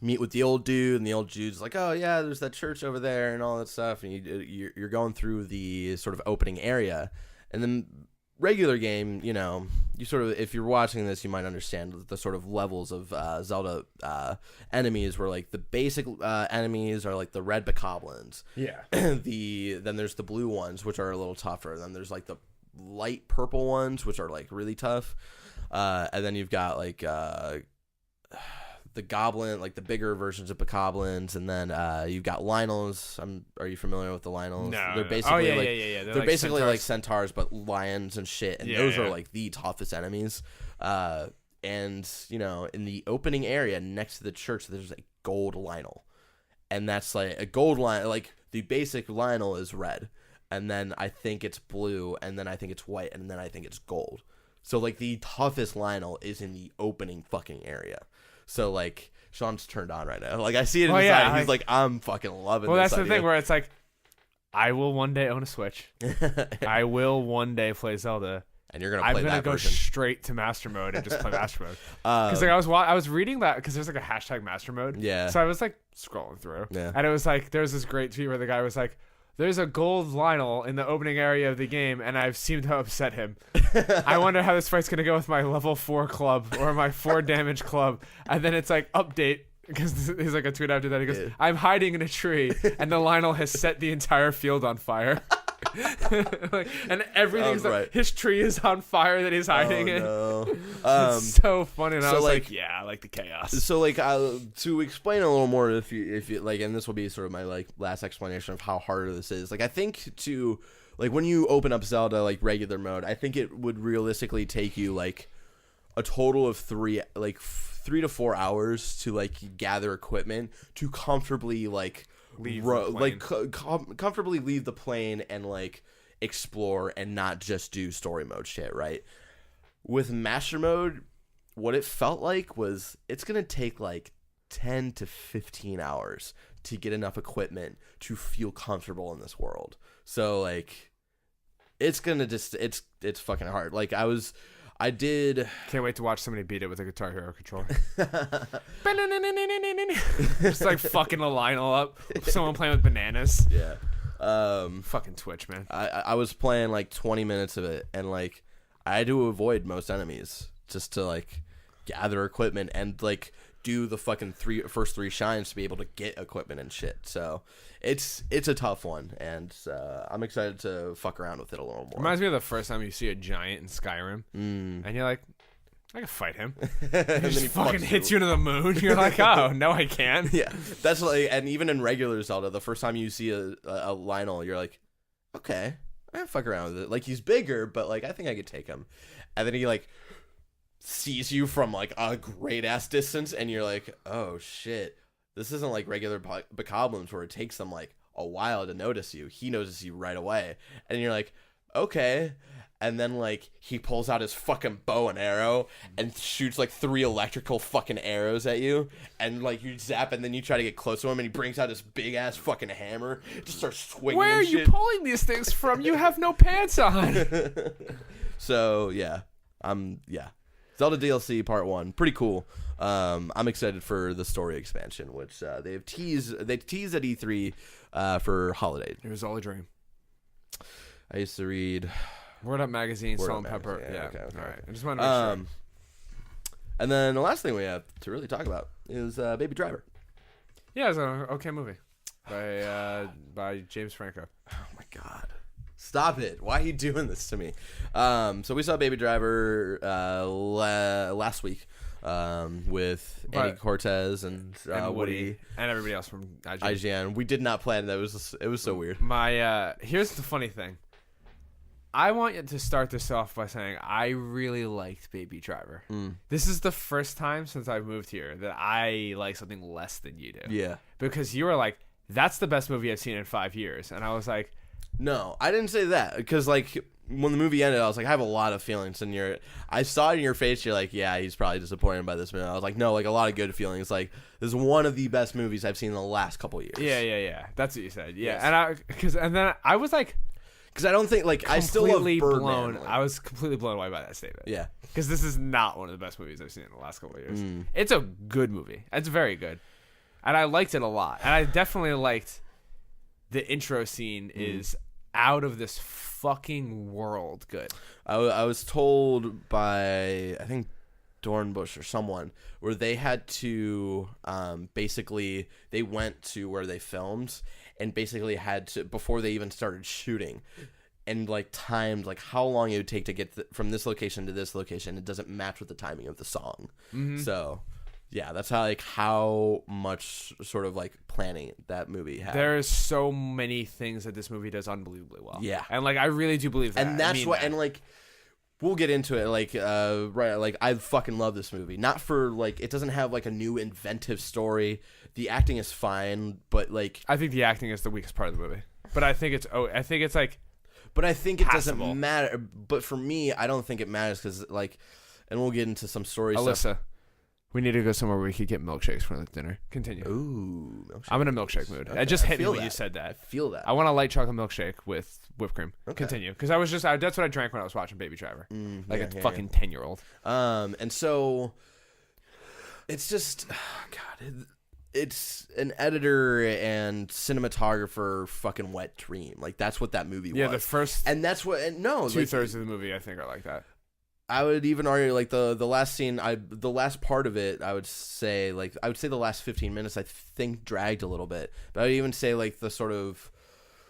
meet with the old dude, and the old dude's like, oh yeah, there's that church over there and all that stuff, and you're going through the sort of opening area. And then regular game, you know, you sort of, if you're watching this, you might understand the sort of levels of Zelda enemies, where like the basic enemies are like the red bokoblins. Yeah. Then there's the blue ones, which are a little tougher. Then there's like the light purple ones, which are like really tough. And then you've got like the goblin, like the bigger versions of bokoblins, and then you've got Lionels. Are you familiar with the Lionels? No. They're basically yeah. They're basically centaurs. Like centaurs, but lions and shit. And those are like the toughest enemies. And you know, in the opening area next to the church, there's a gold Lionel, and that's like a gold Lionel. Like the basic Lionel is red, and then I think it's blue, and then I think it's white, and then I think it's gold. So like the toughest Lionel is in the opening fucking area. So, like, Sean's turned on right now. Like, I see it in his eye. He's like, I'm fucking loving this. Well, that's the idea. thing where it's like, I will one day own a Switch. I will one day play Zelda. And you're going to play that I'm going to go version. straight to Master Mode and just play Master Mode. Because like, I was reading that, because there's like a hashtag Master Mode. Yeah. So I was like scrolling through. Yeah. And it was like, there's this great tweet where the guy was like, there's a gold Lionel in the opening area of the game, and I've seemed to upset him. I wonder how this fight's going to go with my level 4 club or my 4 damage club. And then it's like, update, because he's like a tweet after that. He goes, I'm hiding in a tree, and the Lionel has set the entire field on fire. Like, and everything's right. His tree is on fire that he's hiding in. No. It's so funny. And I was like, yeah, I like the chaos. So like to explain a little more, if you like, and this will be sort of my like last explanation of how hard this is. Like I think to like when you open up Zelda like regular mode, I think it would realistically take you like a total of 3 to 4 hours to like gather equipment to comfortably like comfortably leave the plane and like explore and not just do story mode shit, right? With master mode, what it felt like was it's going to take like 10 to 15 hours to get enough equipment to feel comfortable in this world. So like it's going to just it's fucking hard. Like I did Can't wait to watch somebody beat it with a Guitar Hero controller. Just like fucking a Lionel up. Someone playing with bananas. Yeah. Fucking Twitch, man. I was playing like 20 minutes of it, and like I had to avoid most enemies just to like gather equipment and like do the fucking first three shines to be able to get equipment and shit. So it's a tough one, and I'm excited to fuck around with it a little more. Reminds me of the first time you see a giant in Skyrim, and you're like, I can fight him. And He then just he fucking fucks hits you to the moon. You're like, oh, no, I can't. Yeah, that's like, and even in regular Zelda, the first time you see a Lionel, you're like, okay, I can fuck around with it. Like, he's bigger, but like I think I could take him. And then he like sees you from like a great ass distance, and you're like, oh shit, this isn't like regular bokoblins where it takes them like a while to notice you. He notices you right away, and you're like, okay. And then like he pulls out his fucking bow and arrow and shoots like 3 electrical fucking arrows at you, and like you zap, and then you try to get close to him, and he brings out this big ass fucking hammer, just starts swinging. Where are and you shit. pulling these things from? You have no pants on. So yeah, Zelda DLC Part 1, pretty cool. I'm excited for the story expansion, which they teased at E3 for holiday. It was all a dream. I used to read Word Up Magazine, Word Salt Up and Pepper. Magazine, Yeah. okay. All right. I just wanted to make sure. And then the last thing we have to really talk about is Baby Driver. Yeah, it was an okay movie by James Franco. Oh my god. Stop it. Why are you doing this to me? So we saw Baby Driver last week with Andy Cortez and Woody and everybody else from IGN. IGN. We did not plan that. It was so weird. My here's the funny thing. I want you to start this off by saying I really liked Baby Driver. This is the first time since I've moved here that I like something less than you do. Yeah. Because you were like, that's the best movie I've seen in 5 years. And I was like, no, I didn't say that, because like when the movie ended, I was like, I have a lot of feelings, and I saw it in your face. You're like, yeah, he's probably disappointed by this movie. I was like, no, like a lot of good feelings. Like, this is one of the best movies I've seen in the last couple years. yeah. That's what you said. Yeah. Yes. And then I was like, because I don't think like I still love Birdman. blown. Like, I was completely blown away by that statement. yeah. Because this is not one of the best movies I've seen in the last couple of years. It's a good movie. It's very good. And I liked it a lot. And I definitely liked the intro scene is out of this fucking world good. I was told by, I think, Dornbush or someone, where they had to basically, they went to where they filmed and basically had to, before they even started shooting, and like timed like how long it would take to get from this location to this location. It doesn't match with the timing of the song. So yeah, that's how much sort of like planning that movie had. There's so many things that this movie does unbelievably well. Yeah. And like I really do believe that. And that's what, and like we'll get into it. Like right, like I fucking love this movie. Not for like, it doesn't have like a new inventive story. The acting is fine, but like I think the acting is the weakest part of the movie. But I think it's like, but I think it passable. doesn't matter. But for me, I don't think it matters, because like, and we'll get into some story Alyssa, stuff. we need to go somewhere where we could get milkshakes for dinner. Continue. Ooh, milkshake. I'm in a milkshake mood. Okay, It just I hit me feel when that. you said I that. feel that. I want a light chocolate milkshake with whipped cream. Okay. Continue. Because that's what I drank when I was watching Baby Driver. Like a fucking 10-year-old. And so it's just, God, it's an editor and cinematographer fucking wet dream. Like, that's what that movie Yeah, was. the first And that's what, and no, like, 2/3 of the movie I think are like that. I would even argue like the last scene, the last part of it, I would say the last 15 minutes I think dragged a little bit, but I would even say like the sort of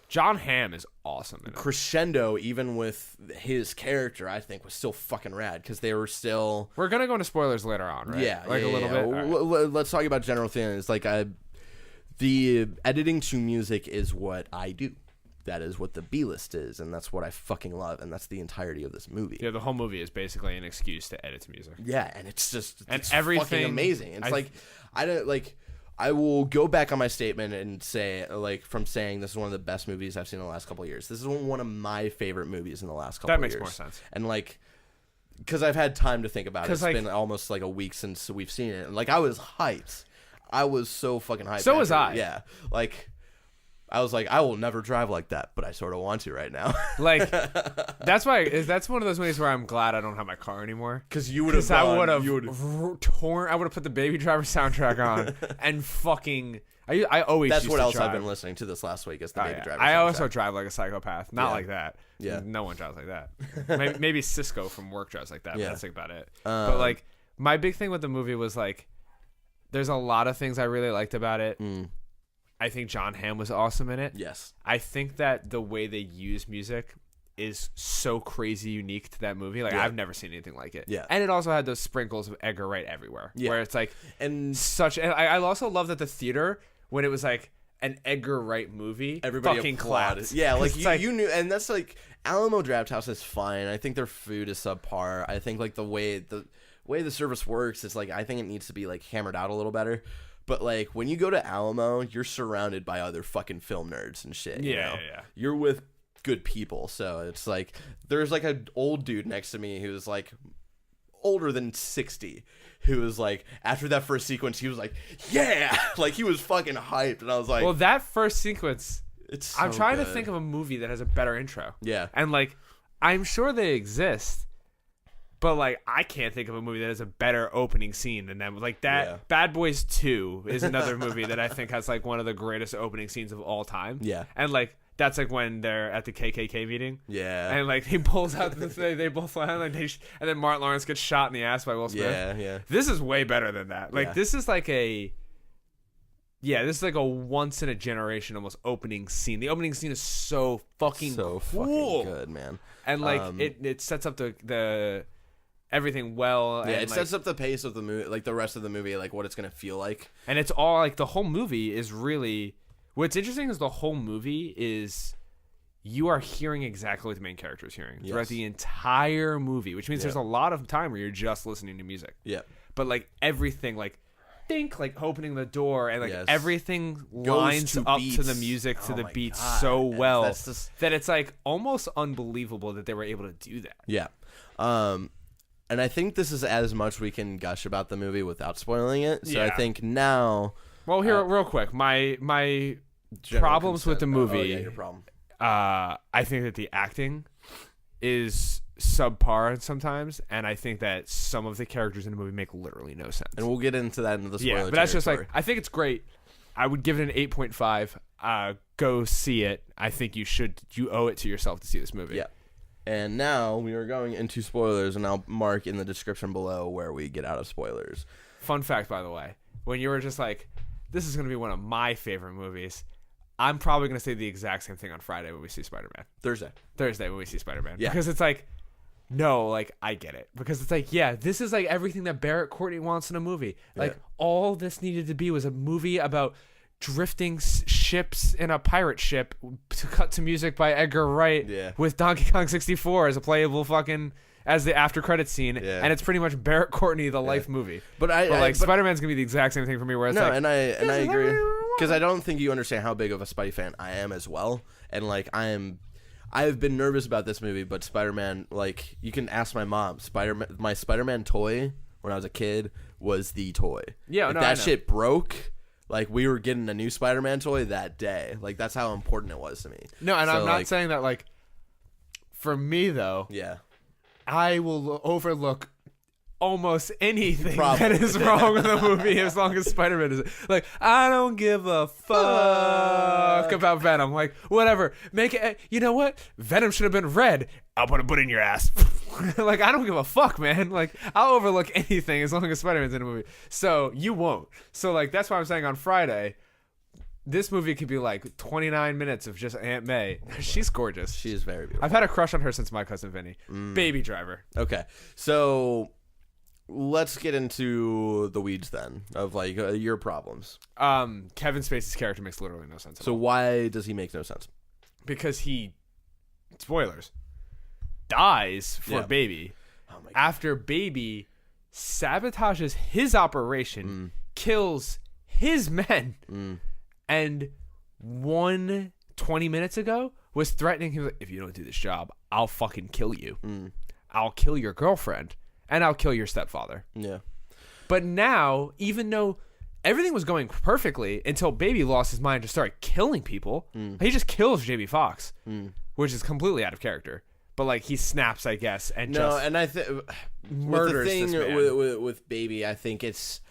John Hamm is awesome in it. crescendo, even with his character, I think was still fucking rad, because they were still. We're gonna go into spoilers later on, right? Yeah, like yeah, a little yeah. bit. All right. Let's talk about general things. Like, the editing to music is what I do. That is what the B-list is, and that's what I fucking love, and that's the entirety of this movie. Yeah, the whole movie is basically an excuse to edit to music. Yeah, and it's just And it's everything- fucking amazing. It's like I don't like. I will go back on my statement and say, like, from saying this is one of the best movies I've seen in the last couple of years. This is one of my favorite movies in the last couple of years. That makes more sense. And, like, because I've had time to think about it. It's like, been almost, like, a week since we've seen it. And, like, I was hyped. I was so fucking hyped. So was I. Yeah. Like, I was like, I will never drive like that, but I sort of want to right now. Like, that's one of those movies where I'm glad I don't have my car anymore. Because you would have I would have put the Baby Driver soundtrack on and fucking. I always. That's used what to else drive. I've been listening to this last week is the Baby Driver. I soundtrack. also drive like a psychopath. Not like that. Yeah. No one drives like that. Maybe Cisco from work drives like that. Yeah. But that's like about it. But like, my big thing with the movie was like, there's a lot of things I really liked about it. I think John Hamm was awesome in it. Yes. I think that the way they use music is so crazy unique to that movie. Like, I've never seen anything like it. Yeah. And it also had those sprinkles of Edgar Wright everywhere. Yeah. Where it's like, and I also love that the theater, when it was like an Edgar Wright movie, everybody fucking applauded. clapped. Yeah, like you knew, and that's like Alamo Drafthouse is fine. I think their food is subpar. I think like the way the service works is like, I think it needs to be like hammered out a little better. But, like, when you go to Alamo, you're surrounded by other fucking film nerds and shit. You know? Yeah. You're with good people. So it's like, there's, like, an old dude next to me who's, like, older than 60. Who was, like, after that first sequence, he was like, yeah! Like, he was fucking hyped. And I was like... Well, that first sequence... I'm trying to think of a movie that has a better intro. Yeah. And, like, I'm sure they exist... But, like, I can't think of a movie that has a better opening scene than that. Like, that Yeah. Bad Boys 2 is another movie that I think has, like, one of the greatest opening scenes of all time. Yeah. And, like, that's, like, when they're at the KKK meeting. Yeah. And, like, he pulls out the thing. They both fly out, and then Martin Lawrence gets shot in the ass by Will Smith. Yeah. This is way better than that. Like, this is, like, a... Yeah, this is like a once-in-a-generation almost opening scene. The opening scene is so fucking cool. Fucking good, man. And, like, it sets up the everything well. Yeah, and it like, sets up the pace of the movie, like the rest of the movie, like what it's gonna feel like. And it's all like the whole movie is really. What's interesting is the whole movie is you are hearing exactly what the main character is hearing throughout the entire movie, which means there's a lot of time where you're just listening to music. Yeah. But like everything, like think like opening the door and like everything lines to up beats. to the music to the my beats God. so well That's just... that it's like almost unbelievable that they were able to do that. Yeah. And I think this is as much we can gush about the movie without spoiling it. So I think now... Well, here, real quick, my problems with the movie... Oh, yeah, your problem. I think that the acting is subpar sometimes, and I think that some of the characters in the movie make literally no sense. And we'll get into that in the spoiler but that's just territory. like, I think it's great. I would give it an 8.5. Go see it. I think you owe it to yourself to see this movie. Yeah. And now we are going into spoilers, and I'll mark in the description below where we get out of spoilers. Fun fact, by the way, when you were just like, this is going to be one of my favorite movies, I'm probably going to say the exact same thing on Friday when we see Spider-Man. Thursday when we see Spider-Man. Yeah. Because it's like, no, like, I get it. Because it's like, yeah, this is like everything that Barrett Courtney wants in a movie. Like, all this needed to be was a movie about drifting ships in a pirate ship to cut to music by Edgar Wright with Donkey Kong 64 as a playable fucking as the after credit scene, and it's pretty much Barrett Courtney the life movie. But Spider-Man's gonna be the exact same thing for me. Where it's and I agree, because I don't think you understand how big of a Spidey fan I am as well, and like I've been nervous about this movie, but Spider-Man, like, you can ask my mom. My Spider-Man toy when I was a kid was the toy. Yeah, like, no, that shit broke. Like, we were getting a new Spider-Man toy that day. Like, that's how important it was to me. No, and I'm not saying that, like, for me, though, I will overlook almost anything that is wrong with the movie as long as Spider-Man is. Like, I don't give a fuck about Venom. Like, whatever. Make it, you know what? Venom should have been red. I'll put a boot in your ass. Like, I don't give a fuck, man. Like, I'll overlook anything as long as Spider-Man's in a movie. So, you won't. So, like, that's why I'm saying on Friday, this movie could be like 29 minutes of just Aunt May. She's gorgeous. She is very beautiful. I've had a crush on her since My Cousin Vinny. Baby Driver. Okay. So, let's get into the weeds then of like your problems. Kevin Spacey's character makes literally no sense at all. So why does he make no sense? Because he, spoilers, dies for Baby. Oh my God. After Baby sabotages his operation, kills his men. And 20 minutes ago was threatening him, like, if you don't do this job, I'll fucking kill you. I'll kill your girlfriend, and I'll kill your stepfather. Yeah. But now, even though everything was going perfectly until Baby lost his mind and just started killing people, he just kills Jamie Foxx, which is completely out of character. But like he snaps, I guess, and I think murders the thing this man. with Baby, I think it's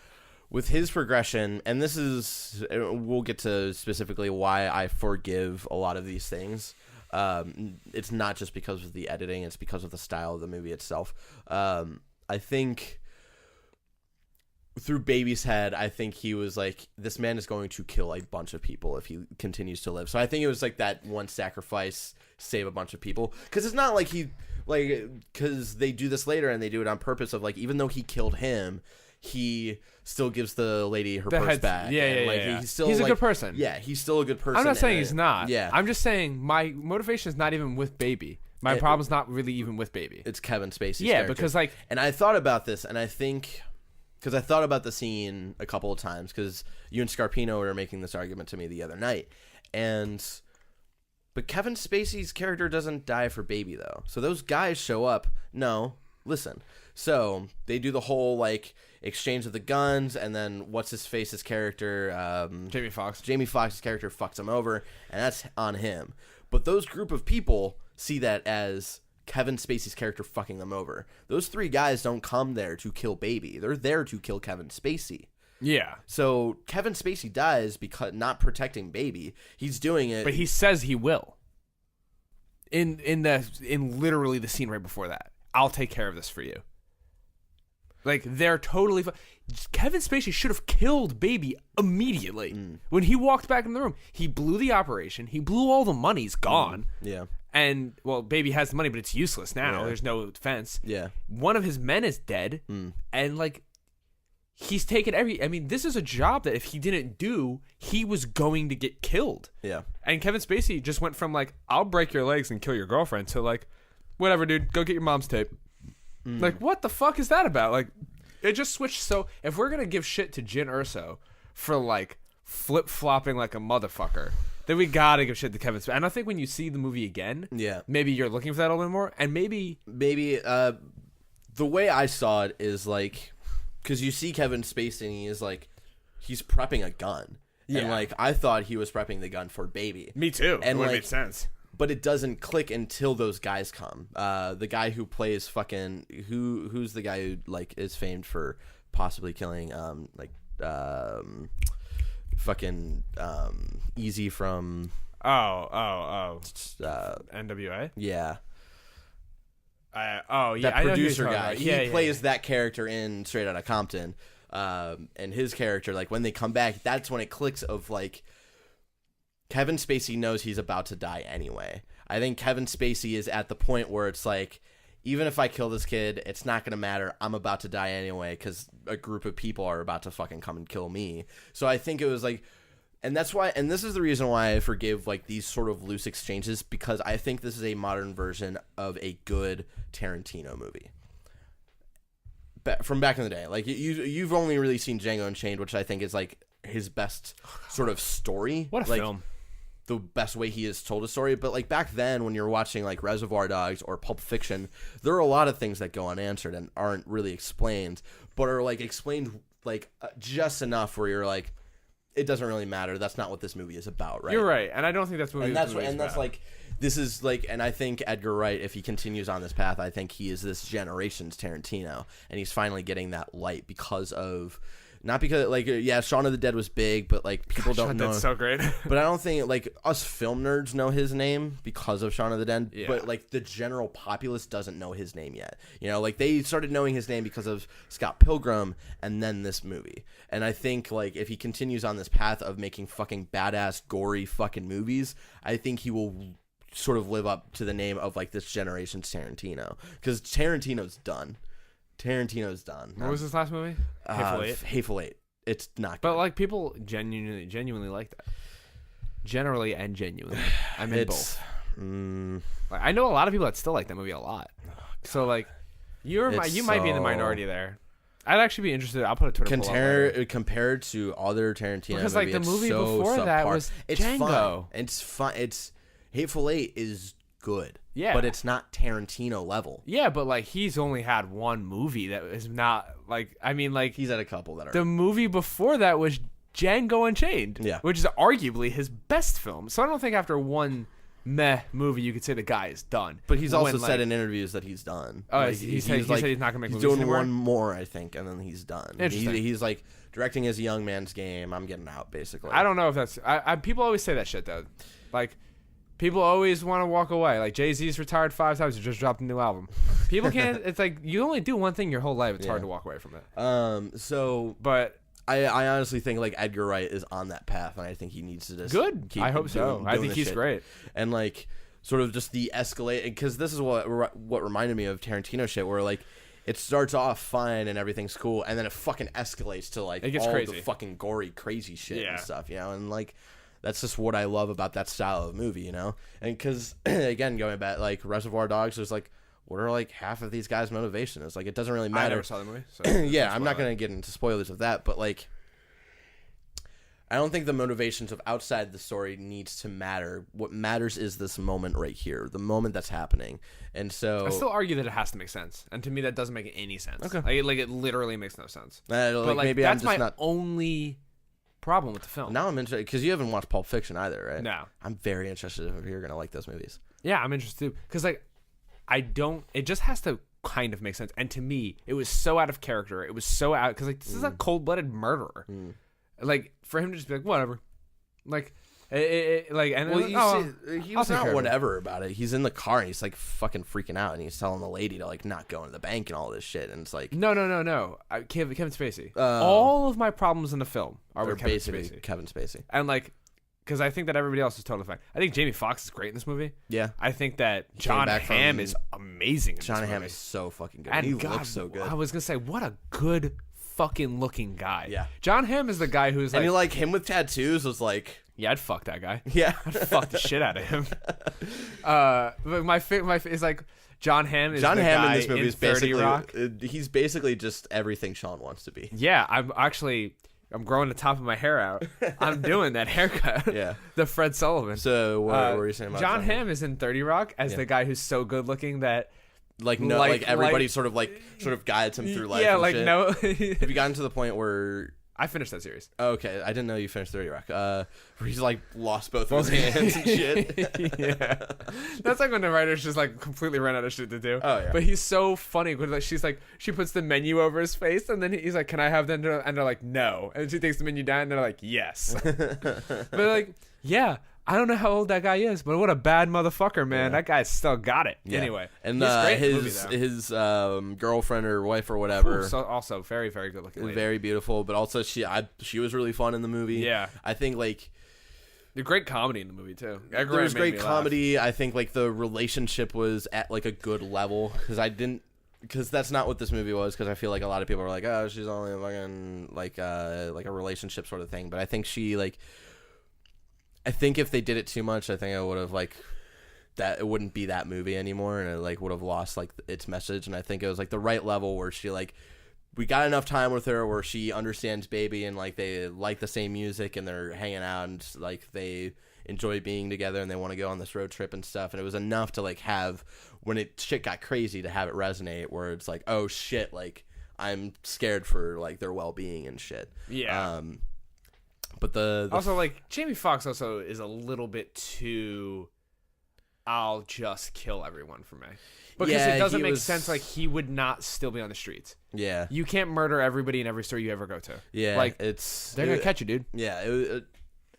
with his progression, and this is we'll get to specifically why I forgive a lot of these things. It's not just because of the editing; it's because of the style of the movie itself. I think through Baby's head, I think he was like, this man is going to kill a bunch of people if he continues to live. So I think it was like that one sacrifice, save a bunch of people. Because it's not like because they do this later and they do it on purpose of like, even though he killed him, he still gives the lady her purse back. Yeah. He's still he's a good person. Yeah, he's still a good person. I'm not saying he's not. Yeah. I'm just saying my motivation is not even with Baby. My problem's not really even with Baby. It's Kevin Spacey's Yeah, character. because like... And I thought about this, and I think... Because I thought about the scene a couple of times, because you and Scarpino were making this argument to me the other night. But Kevin Spacey's character doesn't die for Baby, though. So those guys show up. No, listen. So they do the whole, like, exchange of the guns, and then what's-his-face's character? Jamie Foxx. Jamie Foxx's character fucks him over, and that's on him. But those group of people see that as Kevin Spacey's character fucking them over. Those three guys don't come there to kill Baby. They're there to kill Kevin Spacey. Yeah. So Kevin Spacey dies because not protecting Baby. He's doing it. But he says he will. In literally the scene right before that. I'll take care of this for you. Like, they're totally... Kevin Spacey should have killed Baby immediately. When he walked back in the room, he blew the operation. He blew all the money. He's gone. Yeah. And, well, Baby has the money, but it's useless now. Yeah. There's no defense. Yeah. One of his men is dead. And, like, he's taken I mean, this is a job that if he didn't do, he was going to get killed. Yeah. And Kevin Spacey just went from, like, I'll break your legs and kill your girlfriend to, like, whatever, dude, go get your mom's tape. Like, what the fuck is that about? Like, it just switched. So, if we're going to give shit to Jyn Erso for, like, flip-flopping like a motherfucker, then we gotta give shit to Kevin Spacey. And I think when you see the movie again, maybe you're looking for that a little bit more, and maybe the way I saw it is like, because you see Kevin Spacey and he is like, he's prepping a gun, and like I thought he was prepping the gun for Baby. Me too. And it like, made sense. But it doesn't click until those guys come. The guy who plays fucking who's the guy who like is famed for possibly killing fucking Easy from NWA. Yeah. That That producer guy. He plays yeah. that character in Straight Outta Compton. And his character, like when they come back, that's when it clicks of like Kevin Spacey knows he's about to die anyway. I think Kevin Spacey is at the point where it's like, even if I kill this kid, it's not going to matter. I'm about to die anyway because a group of people are about to fucking come and kill me. So I think it was like, and that's why, and this is the reason why I forgive like these sort of loose exchanges, because I think this is a modern version of a good Tarantino movie. From back in the day, like you've only really seen Django Unchained, which I think is like his best sort of story. What a like, film! The best way he has told a story. But like back then, when you're watching like Reservoir Dogs or Pulp Fiction, there are a lot of things that go unanswered and aren't really explained, but are like explained like just enough where you're like, it doesn't really matter. That's not what this movie is about, right? You're right, and I don't think that's what. And that's like. This is like, and I think Edgar Wright, if he continues on this path, I think he is this generation's Tarantino, and he's finally getting that light because of, not because like, yeah, Shaun of the Dead was big, but like people don't know. That's so great. But I don't think like us film nerds know his name because of Shaun of the Dead, yeah. But like the general populace doesn't know his name yet. You know, like they started knowing his name because of Scott Pilgrim and then this movie. And I think like if he continues on this path of making fucking badass, gory fucking movies, I think he will sort of live up to the name of like this generation's Tarantino, because Tarantino's done. What was his last movie? Hateful Eight. It's not good. But like people genuinely like that. Generally and genuinely, I mean both. Like, I know a lot of people that still like that movie a lot. So like you might be in the minority there. I'd actually be interested. I'll put a Twitter poll out later. Compared to other Tarantino Because movies, like the movie so before that subpar. was It's Django. fun. It's fun. It's Hateful Eight is good. Yeah. But it's not Tarantino level. Yeah, but like he's only had one movie that is not like. I mean, like He's had a couple that are. the movie before that was Django Unchained. Yeah. Which is arguably his best film. So I don't think after one meh movie you could say the guy is done. But he's also When, said like, in interviews that he's done. Oh, Like, he said he's not gonna make he's movies doing anymore? one more, I think, and then he's done. Interesting. He's like directing his young man's game. I'm getting out, basically. I don't know if that's. People always say that shit though. Like, people always want to walk away. Like Jay-Z's retired 5 times. He just dropped a new album. People can't. It's like you only do one thing your whole life. It's hard to walk away from it. So, But I honestly think like Edgar Wright is on that path, and I think he needs to just good. keep I hope so. doing I think this he's shit. great. And like sort of just the escalate, because this is what reminded me of Tarantino shit, where like it starts off fine and everything's cool, and then it fucking escalates to like It gets all crazy. the fucking gory, crazy shit Yeah. and stuff, you know, and like. That's just what I love about that style of movie, you know? And because, again, going back, like, Reservoir Dogs, there's, like, what are, like, half of these guys' motivation? It's, like, it doesn't really I matter. never saw the movie. So Yeah, I'm not going to get into spoilers of that, but, like, I don't think the motivations of outside the story needs to matter. What matters is this moment right here, the moment that's happening. And so... I still argue that it has to make sense, and to me that doesn't make any sense. Okay. Like it literally makes no sense. like, But like maybe I'm that's just my not... only problem with the film. Now I'm interested, because you haven't watched Pulp Fiction either, right? No. I'm very interested if you're going to like those movies. Yeah, I'm interested because like I don't. It just has to kind of make sense. And to me, it was so out of character. It was so out because like this is a cold-blooded murderer. Like for him to just be like whatever, like like and Well, then, you see, he I'll was take care not of it. whatever about it. He's in the car and he's like fucking freaking out, and he's telling the lady to like not go into the bank and all this shit. And it's like No. Kevin Spacey. All of my problems in the film are they're with Kevin basically Spacey. Kevin Spacey. And like, because I think that everybody else is totally fine. I think Jamie Foxx is great in this movie. Yeah, I think that John back Hamm from- is amazing. In John this Hamm movie. is so fucking good. And He God, looks so good. I was gonna say, what a good fucking looking guy. Yeah. John Hamm is the guy who's And like, you like him with tattoos was like, yeah, I'd fuck that guy. yeah, I'd fuck the shit out of him. But my is like John Hamm is John the Hamm guy in this movie is 30 basically Rock. He's basically just everything Sean wants to be. Yeah, I'm growing the top of my hair out. I'm doing that haircut. Yeah. The Fred Sullivan. So what were you saying about John Hamm is in 30 Rock as the guy who's so good looking that Like everybody sort of guides him through life. yeah, and like shit. no. Have you gotten to the point where? I finished that series. Okay, I didn't know you finished 30 Rock. Where he's like lost both of his hands and shit. Yeah, that's like when the writers just like completely ran out of shit to do. Oh, yeah. But he's so funny when like she's like she puts the menu over his face and then he's like, "Can I have that?" And they're like, "No." And she takes the menu down and they're like, "Yes." But like, yeah. I don't know how old that guy is, but what a bad motherfucker, man. That guy's still got it. Yeah. Anyway. And he's great in the movie, his girlfriend or wife or though. whatever, Ooh, so also very, very good looking lady. very beautiful, but also she was really fun in the movie. Yeah. I think like The great comedy in the movie too. there was great comedy. I think like the relationship was at like a good level because that's not what this movie was. Because I feel like a lot of people are like, oh, she's only fucking like a relationship sort of thing. But I think I think if they did it too much, I think I would have like that it wouldn't be that movie anymore, and it like would have lost like its message. And I think it was like the right level where she like we got enough time with her where she understands Baby and like they like the same music and they're hanging out and like they enjoy being together and they want to go on this road trip and stuff. And it was enough to like have when shit got crazy to have it resonate where it's like, oh shit, like I'm scared for like their well-being and shit. Yeah. But the also like Jamie Foxx also is a little bit too I'll just kill everyone for me. Because Yeah, it doesn't he make was- sense like he would not still be on the streets. yeah. You can't murder everybody in every store you ever go to. Yeah, Like it's they're going to catch you, dude. Yeah,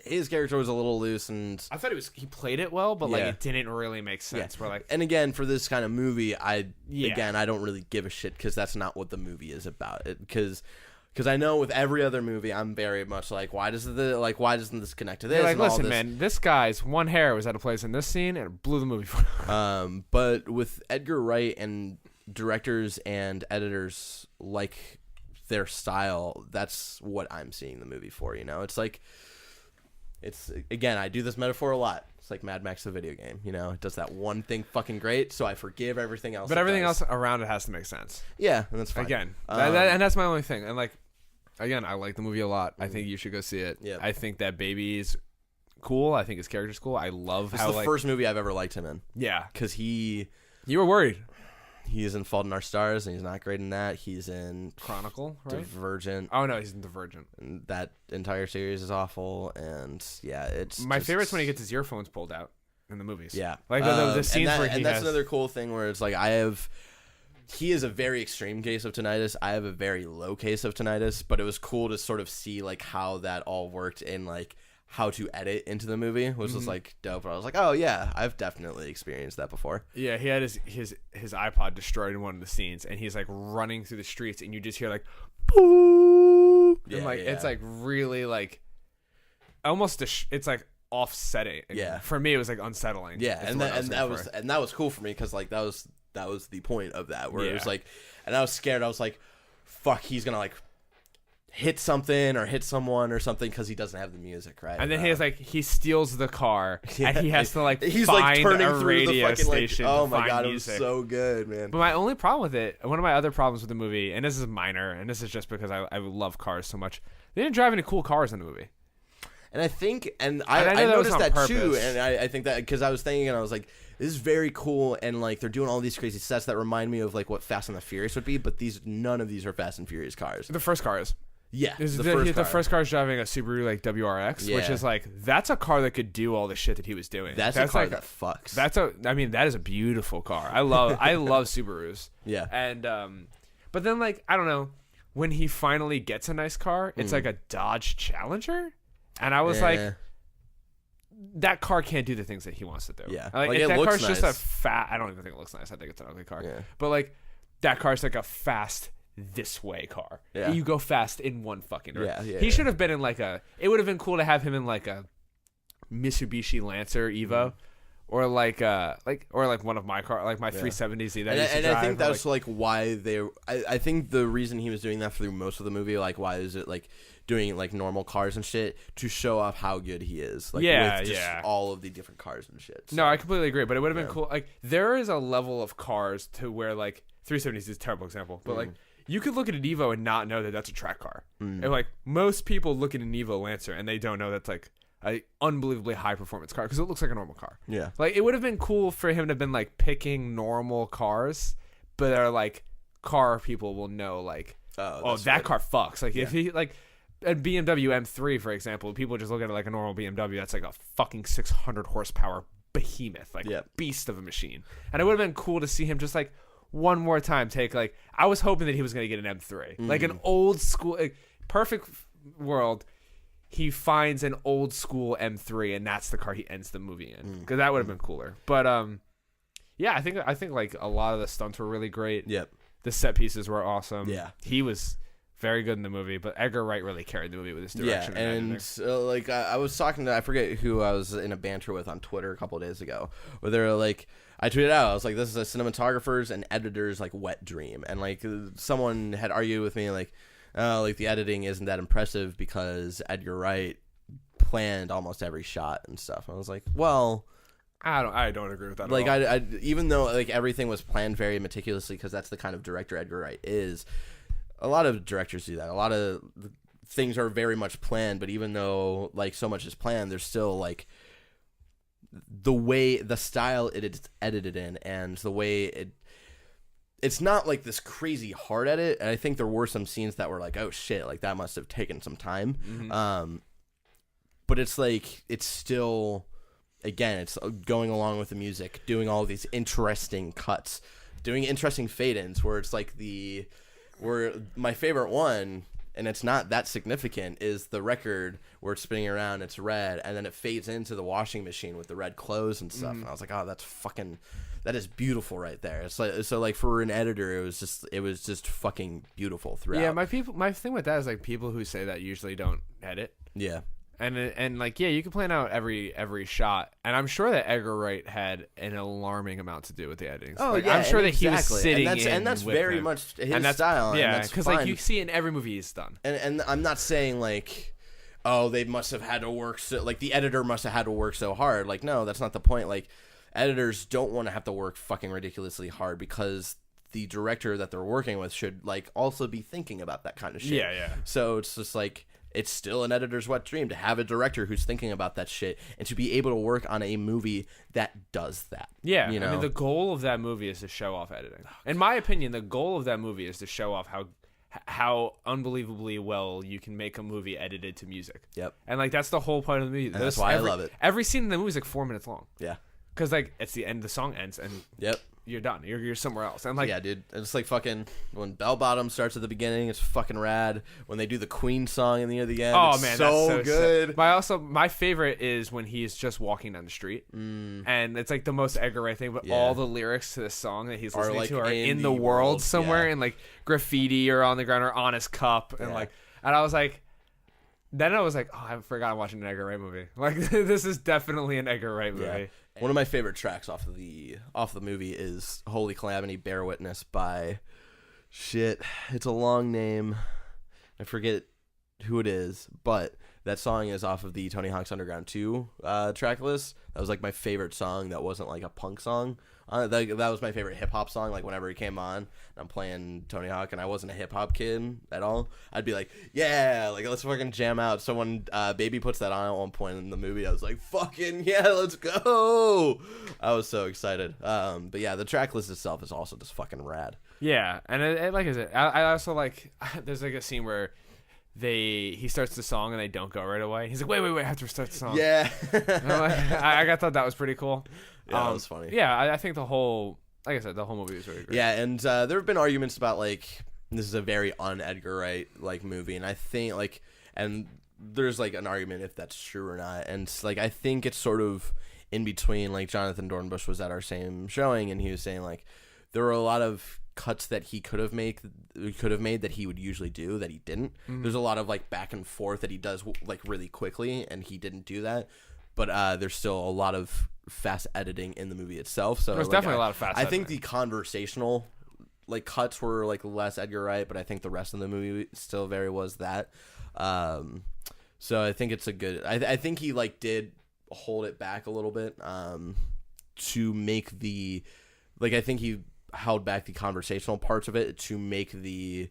his character was a little loose, and I thought he played it well, but like Yeah. it didn't really make sense. We're like and again for this kind of movie, I Yeah. don't really give a shit because that's not what the movie is about. Because I know with every other movie, I'm very much like, why doesn't this connect to this? you're like, and all listen, this? man, this guy's one hair was at a place in this scene and it blew the movie for him. But with Edgar Wright and directors and editors like their style, that's what I'm seeing the movie for. You know, it's like It's again, I do this metaphor a lot. It's like Mad Max the video game, you know, it does that one thing fucking great, so I forgive everything else. But everything else around it has to make sense. Yeah, and that's fine. Again, and that's my only thing. And like, again, I like the movie a lot. I think you should go see it. Yeah. I think that baby's cool. I think his character's cool. I love It's how the first movie I've ever liked him in. Yeah, because you were worried. He's in Fault in Our Stars, and he's not great in that. He's in Chronicle, right? Divergent. Oh no, he's in Divergent. And that entire series is awful, and yeah, it's my favorite's when he gets his earphones pulled out in the movies. Yeah, like the scenes where he and that's has... another cool thing where it's like he is a very extreme case of tinnitus. I have a very low case of tinnitus, but it was cool to sort of see like how that all worked in like how to edit into the movie, which was like dope. I was like, oh yeah, I've definitely experienced that before. Yeah, he had his iPod destroyed in one of the scenes, and he's like running through the streets, and you just hear like, boo, and like it's like really like almost it's like offsetting. Yeah, for me it was like unsettling. Yeah, and that was cool for me because like that was the point of that where it was like, and I was scared. I was like, fuck, he's gonna like hit something or hit someone or something because he doesn't have the music, right? And then he steals the car and he has to like he's find like turning a through radio the fucking station. like, oh to my find god, music. it was so good, man. But my only problem with it, one of my other problems with the movie, and this is minor, and this is just because I love cars so much, they didn't drive any cool cars in the movie. And I think, I was noticed on that purpose. too, and I think that because I was thinking, and I was like, this is very cool, and like they're doing all these crazy sets that remind me of like what Fast and the Furious would be, but none of these are Fast and Furious cars. The first car is. Yeah, the first car is driving a Subaru like WRX, which is like that's a car that could do all the shit that he was doing. That's a car that fucks. That is a beautiful car. I love Subarus. Yeah, and but then like I don't know, when he finally gets a nice car, it's like a Dodge Challenger, and I was like, that car can't do the things that he wants to do. Yeah, like it that looks car's nice. just a fat. I don't even think it looks nice. I think it's an ugly car. Yeah. But like that car's like a fast this way car. Yeah. You go fast in one fucking direction. Yeah, he should have been in like it would have been cool to have him in like a Mitsubishi Lancer Evo. Or like one of my car, like my 370Z that I used to drive. I think that's like why I think the reason he was doing that through most of the movie, like why is it like doing like normal cars and shit to show off how good he is, like with just all of the different cars and shit. So. No, I completely agree, but it would have been cool. Like there is a level of cars to where like 370Z is a terrible example, but like you could look at an Evo and not know that that's a track car. And like most people look at an Evo Lancer and they don't know that's like a unbelievably high performance car because it looks like a normal car. Yeah, like it would have been cool for him to have been like picking normal cars, but are like car people will know like that car fucks. Like if he like a BMW M3 for example, people just look at it like a normal BMW. That's like a fucking 600 horsepower behemoth, like beast of a machine. And it would have been cool to see him just like one more time take like I was hoping that he was gonna get an M3, like an old school like, perfect world. He finds an old school M3 and that's the car he ends the movie in because that would have been cooler. But yeah, I think like a lot of the stunts were really great. Yep, the set pieces were awesome. Yeah, he was very good in the movie, but Edgar Wright really carried the movie with his direction. Yeah, and like I was talking to I forget who I was in a banter with on Twitter a couple of days ago, where they were like, I tweeted out, I was like, this is a cinematographer's and editor's like wet dream, and like someone had argued with me like the editing isn't that impressive because Edgar Wright planned almost every shot and stuff. I was like, well, I don't agree with that. Like at all. I even though like everything was planned very meticulously because that's the kind of director Edgar Wright is. A lot of directors do that. A lot of things are very much planned, but even though like so much is planned, there's still like the style it's edited in and the way it's not like this crazy hard edit. And I think there were some scenes that were like, oh shit, like that must have taken some time. But it's like it's still, again, it's going along with the music, doing all these interesting cuts, doing interesting fade-ins where it's like where my favorite one, and it's not that significant, is the record where it's spinning around, it's red, and then it fades into the washing machine with the red clothes and stuff. And I was like, oh, that is beautiful right there. It's like, so like for an editor, it was just fucking beautiful throughout. Yeah, my thing with that is like people who say that usually don't edit. Yeah. And like you can plan out every shot, and I'm sure that Edgar Wright had an alarming amount to do with the editing. Oh like, yeah, I'm sure that he was sitting and that's with very him. much his style. Yeah, because like you see in every movie he's done. And I'm not saying like oh, they must have had to work so, like, the editor must have had to work so hard. Like, no, that's not the point. Like, editors don't want to have to work fucking ridiculously hard because the director that they're working with should, like, also be thinking about that kind of shit. Yeah. So it's just like, it's still an editor's wet dream to have a director who's thinking about that shit and to be able to work on a movie that does that. Yeah, you know? I mean, the goal of that movie is to show off editing. In my opinion, the goal of that movie is to show off how unbelievably well you can make a movie edited to music. Yep. And, like, that's the whole point of the movie. That's why I love it. Every scene in the movie is, like, 4 minutes long. Yeah. Because, like, it's the end, the song ends, and you're done. You're somewhere else. And, like, yeah, dude. It's like fucking when Bell Bottom starts at the beginning, it's fucking rad. When they do the Queen song in the end, oh, it's man, so that's so good. Sick. My favorite is when he's just walking down the street, and it's like the most Edgar Wright thing. But all the lyrics to the song that he's listening to are in the world somewhere, and like graffiti or on the ground or on his cup, and and I was like. Then I was like, oh, I forgot I'm watching an Edgar Wright movie. Like, this is definitely an Edgar Wright movie. Yeah. One of my favorite tracks off the movie is Holy Calamity, Bear Witness by it's a long name. I forget who it is, but that song is off of the Tony Hawk's Underground 2 track list. That was like my favorite song that wasn't like a punk song. That was my favorite hip-hop song. Like, whenever he came on, I'm playing Tony Hawk, and I wasn't a hip-hop kid at all, I'd be like, yeah, like, let's fucking jam out. So when Baby puts that on at one point in the movie, I was like, fucking yeah, let's go. I was so excited. But yeah, the track list itself is also just fucking rad. Yeah, and it like I said, I also like, there's like a scene where he starts the song and they don't go right away. He's like, wait, I have to restart the song. Yeah. I thought that was pretty cool. Yeah, that was funny. Yeah, I think the whole, like I said, the whole movie was really great. Yeah, and there have been arguments about, like, this is a very un-Edgar Wright, like, movie, and I think, like, and there's, like, an argument if that's true or not, and, like, I think it's sort of in between. Like, Jonathan Dornbush was at our same showing, and he was saying, like, there were a lot of cuts that he could have made that he would usually do that he didn't. There's a lot of, like, back and forth that he does, like, really quickly, and he didn't do that. But there's still a lot of fast editing in the movie itself. So there's definitely a lot of fast editing. I think the conversational, like, cuts were, like, less Edgar Wright, but I think the rest of the movie still very was that. So I think it's a good. I think he, like, did hold it back a little bit to make the, like, I think he held back the conversational parts of it to make the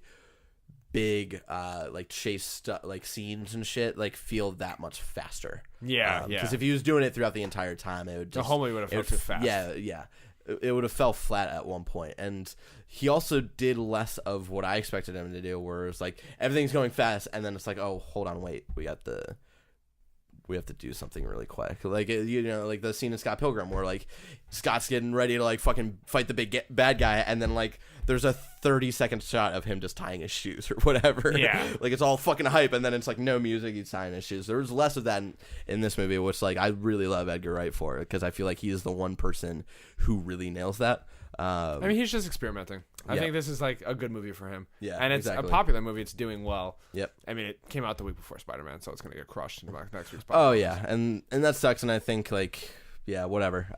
big like chase like scenes and shit like feel that much faster. Yeah. Because if he was doing it throughout the entire time, it would just, the whole movie would have felt too fast. Yeah. It would have fell flat at one point. And he also did less of what I expected him to do, where it's like everything's going fast, and then it's like, oh, hold on, wait, we have to do something really quick. Like, you know, like the scene in Scott Pilgrim where, like, Scott's getting ready to, like, fucking fight the big bad guy, and then, like, there's a 30-second shot of him just tying his shoes or whatever. Yeah. Like, it's all fucking hype, and then it's, like, no music, he's tying his shoes. There's less of that in this movie, which, like, I really love Edgar Wright for, because I feel like he is the one person who really nails that. I mean, he's just experimenting. I think this is, like, a good movie for him. Yeah, and it's a popular movie. It's doing well. Yep. I mean, it came out the week before Spider-Man, so it's going to get crushed in next week's Spider-Man. Oh, yeah, and that sucks, and I think, like, yeah, whatever.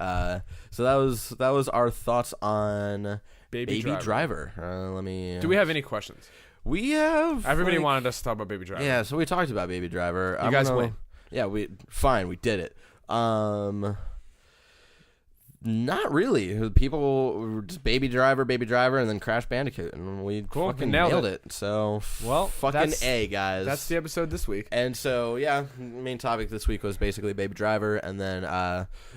So that was our thoughts on Baby Driver. Let me... Do we have any questions? We have... Everybody wanted us to talk about Baby Driver. Yeah, so we talked about Baby Driver. You guys win. Yeah, we did it. Not really. People just Baby Driver, and then Crash Bandicoot, and we fucking nailed it. So, well, fucking A, guys. That's the episode this week. And so, yeah, main topic this week was basically Baby Driver, and then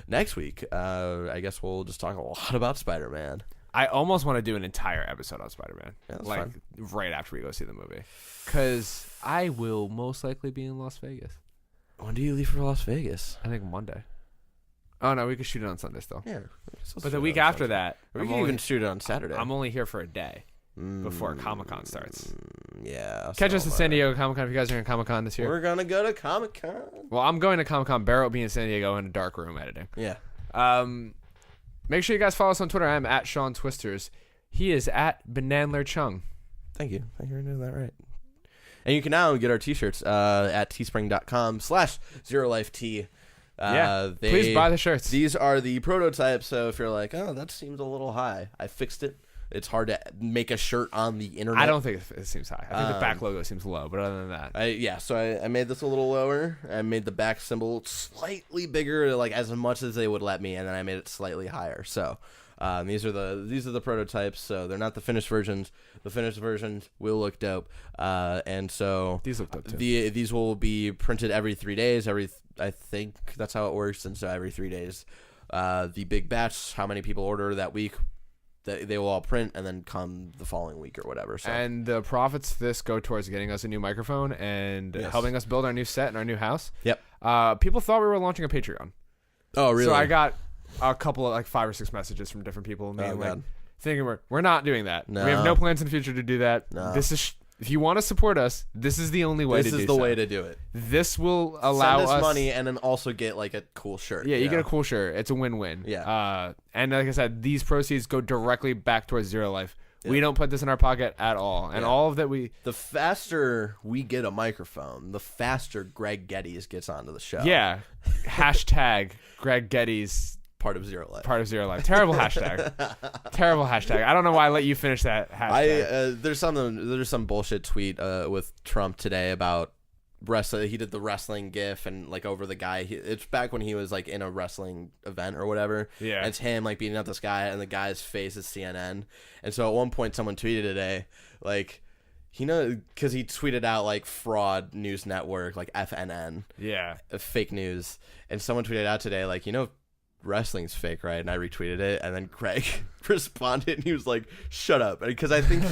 next week, I guess we'll just talk a lot about Spider-Man. I almost want to do an entire episode on Spider-Man, that's like fine. Right after we go see the movie, because I will most likely be in Las Vegas. When do you leave for Las Vegas? I think Monday. Oh, no, we could shoot it on Sunday still. Yeah. But the week after that... We can even shoot it on Saturday. I'm only here for a day before Comic-Con starts. Yeah. Catch us at San Diego Comic-Con if you guys are in Comic-Con this year. We're going to go to Comic-Con. Well, I'm going to Comic-Con. Barrett will be in San Diego in a dark room editing. Yeah. Make sure you guys follow us on Twitter. I'm at Sean Twisters. He is at Bananler Chung. Thank you for doing that right. And you can now get our t-shirts at teespring.com/ZeroLifeT. Please buy the shirts. These are the prototypes, so if you're like, oh, that seems a little high, I fixed it. It's hard to make a shirt on the internet. I don't think it seems high. I think the back logo seems low, but other than that, So I made this a little lower. I made the back symbol slightly bigger, like as much as they would let me, and then I made it slightly higher. So these are the prototypes. So they're not the finished versions. The finished versions will look dope. And so these look dope too. These will be printed every 3 days. I think that's how it works. And so every 3 days, the big batch, how many people order that week, they will all print and then come the following week or whatever. So. And the profits of this go towards getting us a new microphone and helping us build our new set and our new house. Yep. People thought we were launching a Patreon. Oh, really? So I got a couple of like 5 or 6 messages from different people thinking we're not doing that. No. We have no plans in the future to do that. No. This is if you want to support us, this is the only way to do so. This is the way to do it. This will allow us money and then also get like a cool shirt. Yeah, you get a cool shirt. It's a win-win. Yeah. And like I said, these proceeds go directly back towards Zero Life. Yeah. We don't put this in our pocket at all. And all of that the faster we get a microphone, the faster Greg Geddes gets onto the show. Yeah. Hashtag Greg Geddes. Part of Zero Life. Part of Zero Life. Terrible hashtag. Terrible hashtag. I don't know why I let you finish that hashtag. There's some bullshit tweet with Trump today about wrestling. He did the wrestling gif and like over the guy. It's back when he was like in a wrestling event or whatever. Yeah. And it's him like beating up this guy and the guy's face is CNN. And so at one point someone tweeted today like, because he tweeted out like fraud news network like FNN. Yeah. Fake news. And someone tweeted out today like, wrestling's fake, right? And I retweeted it, and then Craig responded, and he was like, "Shut up!" Because I think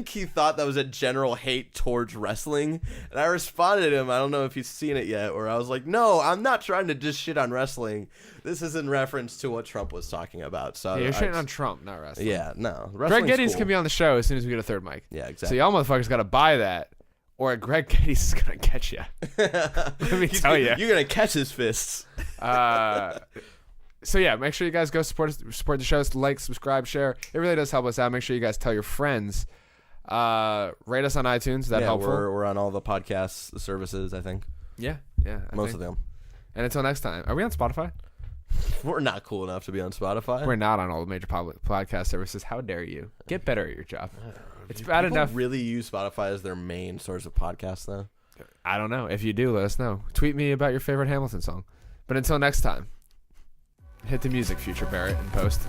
he thought that was a general hate towards wrestling, and I responded to him. I don't know if he's seen it yet, or I was like, "No, I'm not trying to just shit on wrestling. This is in reference to what Trump was talking about." So you're shitting on Trump, not wrestling. Yeah, no. Greg Geddes can be on the show as soon as we get a third mic. Yeah, exactly. So y'all motherfuckers got to buy that, or Greg Geddes is gonna catch you. Let me tell you, you're gonna catch his fists. So yeah, make sure you guys go support the show. Like, subscribe, share. It really does help us out. Make sure you guys tell your friends. Rate us on iTunes. Is that helpful? We're on all the podcast services, I think. Yeah. Most of them. And until next time, are we on Spotify? We're not cool enough to be on Spotify. We're not on all the major public podcast services. How dare you? Get better at your job. It's bad enough. Really use Spotify as their main source of podcasts, though? I don't know. If you do, let us know. Tweet me about your favorite Hamilton song. But until next time. Hit the music, future Barrett, in post.